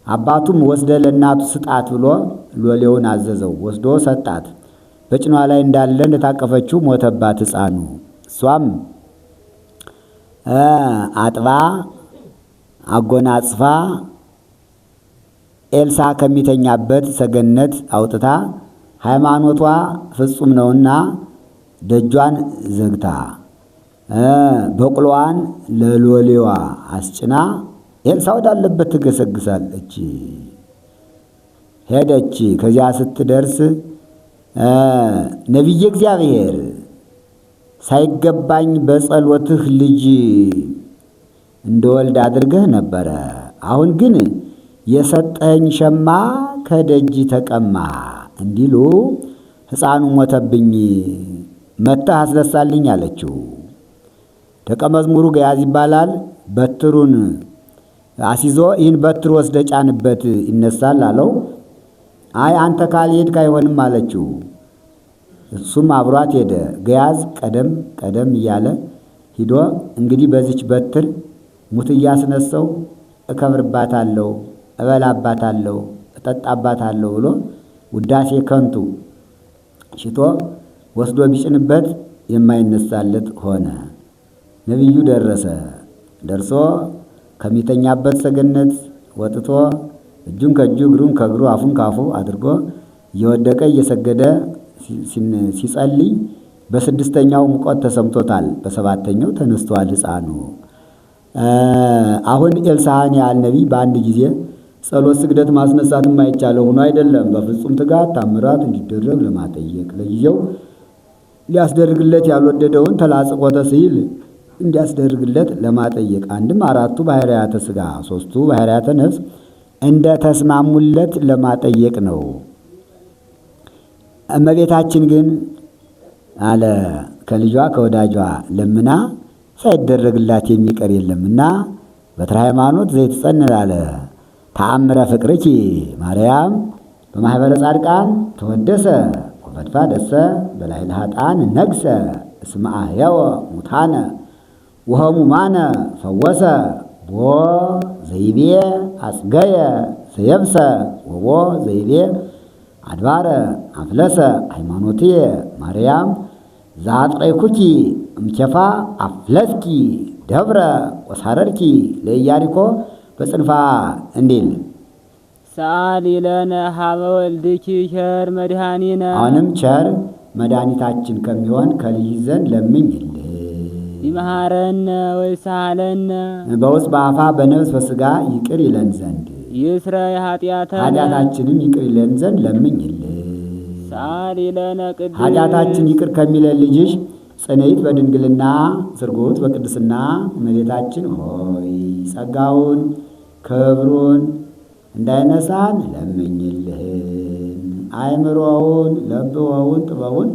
አባቱም ወስደ ለእናቱ ስጣት ብሎ ሎሌውን አዘዘው። ወስዶ ሰጣት። በጭኗ ላይ እንዳለ እንደታቀፈችው ሞተባት ሕፃኑ። እሷም አጥባ አጎናጽፋ ኤልሳ ከሚተኛበት ሰገነት አውጥታ ሃይማኖቷ ፍጹም ነውና ደጇን ዘግታ በቅሎዋን ለሎሌዋ አስጭና ኤልሳ ወዳለበት ትገሰግሳለች። ሄደች። ከዚያ ስትደርስ ነቢየ እግዚአብሔር ሳይገባኝ በጸሎትህ ልጅ እንደወልድ አድርገህ ነበረ። አሁን ግን የሰጠኝ ሸማ ከደጅ ተቀማ እንዲሉ ሕፃኑ ሞተብኝ፣ መጥተህ አስነሳልኝ አለችው። ደቀ መዝሙሩ ገያዝ ይባላል። በትሩን አሲዞ ይህን በትር ወስደ ጫንበት ይነሳል አለው። አይ አንተ ካልሄድክ አይሆንም አለችው። እሱም አብሯት ሄደ። ገያዝ ቀደም እያለ ሂዶ እንግዲህ በዚች በትር ሙት እያስነሳው እከብርባታለሁ፣ እበላባታለሁ፣ እጠጣባታለሁ ብሎ ውዳሴ ከንቱ ሽቶ ወስዶ ቢጭንበት የማይነሳለት ሆነ። ነቢዩ ደርሶ ከሚተኛበት ሰገነት ወጥቶ እጁን ከእጁ እግሩን ከእግሩ አፉን ካፉ አድርጎ እየወደቀ እየሰገደ ሲጸልይ በስድስተኛው ሙቀት ተሰምቶታል። በሰባተኛው ተነስቷል ሕፃኑ። አሁን ኤልሳዕን ያህል ነቢይ በአንድ ጊዜ ጸሎት፣ ስግደት ማስነሳት የማይቻለው ሆኖ አይደለም። በፍጹም ትጋት ታምራት እንዲደረግ ለማጠየቅ ለጊዜው ሊያስደርግለት ያልወደደውን ተላጽቆተ ሲል እንዲያስደርግለት ለማጠየቅ አንድም አራቱ ባህርያተ ሥጋ ሦስቱ ባህርያተ ነፍስ እንደ ተስማሙለት ለማጠየቅ ነው። እመቤታችን ግን አለ ከልጇ ከወዳጇ ለምና ሳይደረግላት የሚቀር የለምና በትረ ሃይማኖት ዘይትጸንዕ አለ ተአምረ ፍቅርኪ ማርያም በማኅበረ ጻድቃን ተወደሰ ወፈድፋደሰ በላዕለ ኃጥአን ነግሰ እስመ አሕየወ ሙታነ ወሕሙማነ ፈወሰ ቦ ዘይቤ አጽገየ ዘየብሰ ወቦ ዘይቤ አድባረ አፍለሰ ሃይማኖትየ ማርያም ዘአጥረይኩኪ እምኬፋ አፍለስኪ ደብረ ወሳረርኪ ለኢያሪኮ በጽንፋ እንዲል ሰአሊ ለነ ሀበ ወልድኪ ቸር መድኃኒነ። አሁንም ቸር መድኃኒታችን ከሚሆን ከልጅ ዘንድ ለምኝልን። ይመሃረነ ወይሳለነ በውስጥ በአፋ በነፍስ በሥጋ ይቅር ይለን ዘንድ ይስረይ ኃጢአተነ ኃጢአታችንም ይቅር ይለን ዘንድ ለምኝልን። ሰአሊ ለነ ቅድስት ኃጢአታችን ይቅር ከሚለን ልጅሽ ጽንዕት በድንግልና ስርጉት በቅድስና እመቤታችን ሆይ ጸጋውን ክብሩን እንዳይነሳን ለምኝልን። አእምሮውን ለብወውን ጥበቡን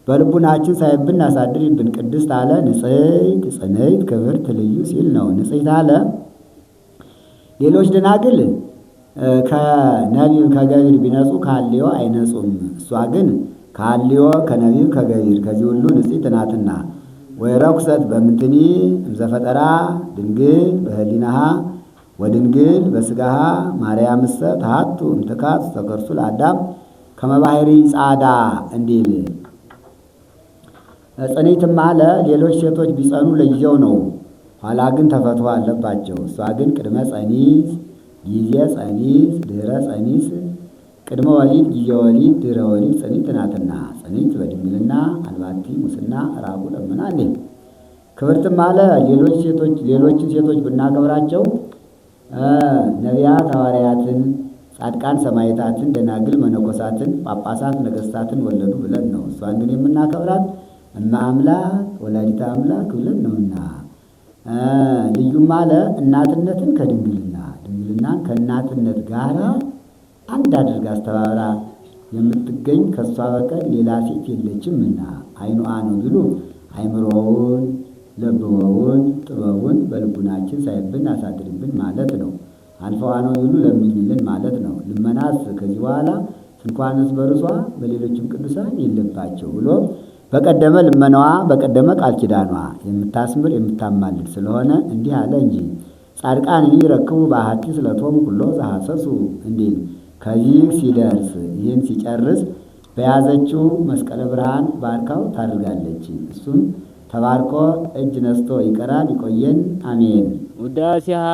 በልቡናችን ሳይብን አሳድሪብን። ቅድስት አለ ንጽሕት ጽንዕት ክብርት ልዩ ሲል ነው። ንጽሕት አለ ሌሎች ደናግል ከነቢብ ከገቢር ቢነጹ ከሐልዮ አይነጹም። እሷ ግን ከሐልዮ ከነቢብ ከገቢር ከዚህ ሁሉ ንጽሕት ናትና። ወይረኩሰት በምንትኒ እምዘፈጠራ ድንግል በህሊናሃ ወድንግል በሥጋሃ ማርያምሰ ተሃቱ እምትካት ተከርሱ ለአዳም ከመባሕሪ ጻዳ እንዲል ጽንዕትም አለ ሌሎች ሴቶች ቢጸኑ ለጊዜው ነው፣ ኋላ ግን ተፈትሖ አለባቸው። እሷ ግን ቅድመ ጸኒስ ጊዜ ጸኒስ ድህረ ጸኒስ ቅድመ ወሊድ ጊዜ ወሊድ ድህረ ወሊድ ጽንዕት ናትና። ጽንዕት በድንግልና አልባቲ ሙስና ራቁ ደመና እንዲል ክብርትም አለ ሌሎችን ሴቶች ብናከብራቸው ነቢያት ሐዋርያትን፣ ጻድቃን ሰማዕታትን፣ ደናግል መነኮሳትን፣ ጳጳሳት ነገሥታትን ወለዱ ብለን ነው። እሷን ግን የምናከብራት እመ አምላክ ወላዲተ አምላክ ብለን ነውና። ልዩም አለ እናትነትን ከድንግልና ድንግልናን ከእናትነት ጋር አንድ አድርጋ አስተባብራ የምትገኝ ከእሷ በቀር ሌላ ሴት የለችምና። አይኑ ነው ቢሉ አይምሮውን ለብወውን ጥበቡን በልቡናችን ሳይብን አሳድርብን ማለት ነው። አልፈዋ ነው ይሉ ለምኝልን ማለት ነው። ልመናስ ከዚህ በኋላ እንኳንስ በርሷ በሌሎችም ቅዱሳን የለባቸው ብሎ በቀደመ ልመናዋ በቀደመ ቃል ኪዳኗ የምታስምር የምታማልድ ስለሆነ እንዲህ አለ እንጂ ጻድቃን ይረክቡ በአሐቲ ስለቶሙ ኩሎ ዘሐሰሱ እንዲል ከዚህ ሲደርስ ይህን ሲጨርስ በያዘችው መስቀለ ብርሃን ባርካው ታድርጋለች። እሱም ተባርኮ እጅ ነስቶ ይቀራል። ይቆየን። አሜን። ውዳሴሃ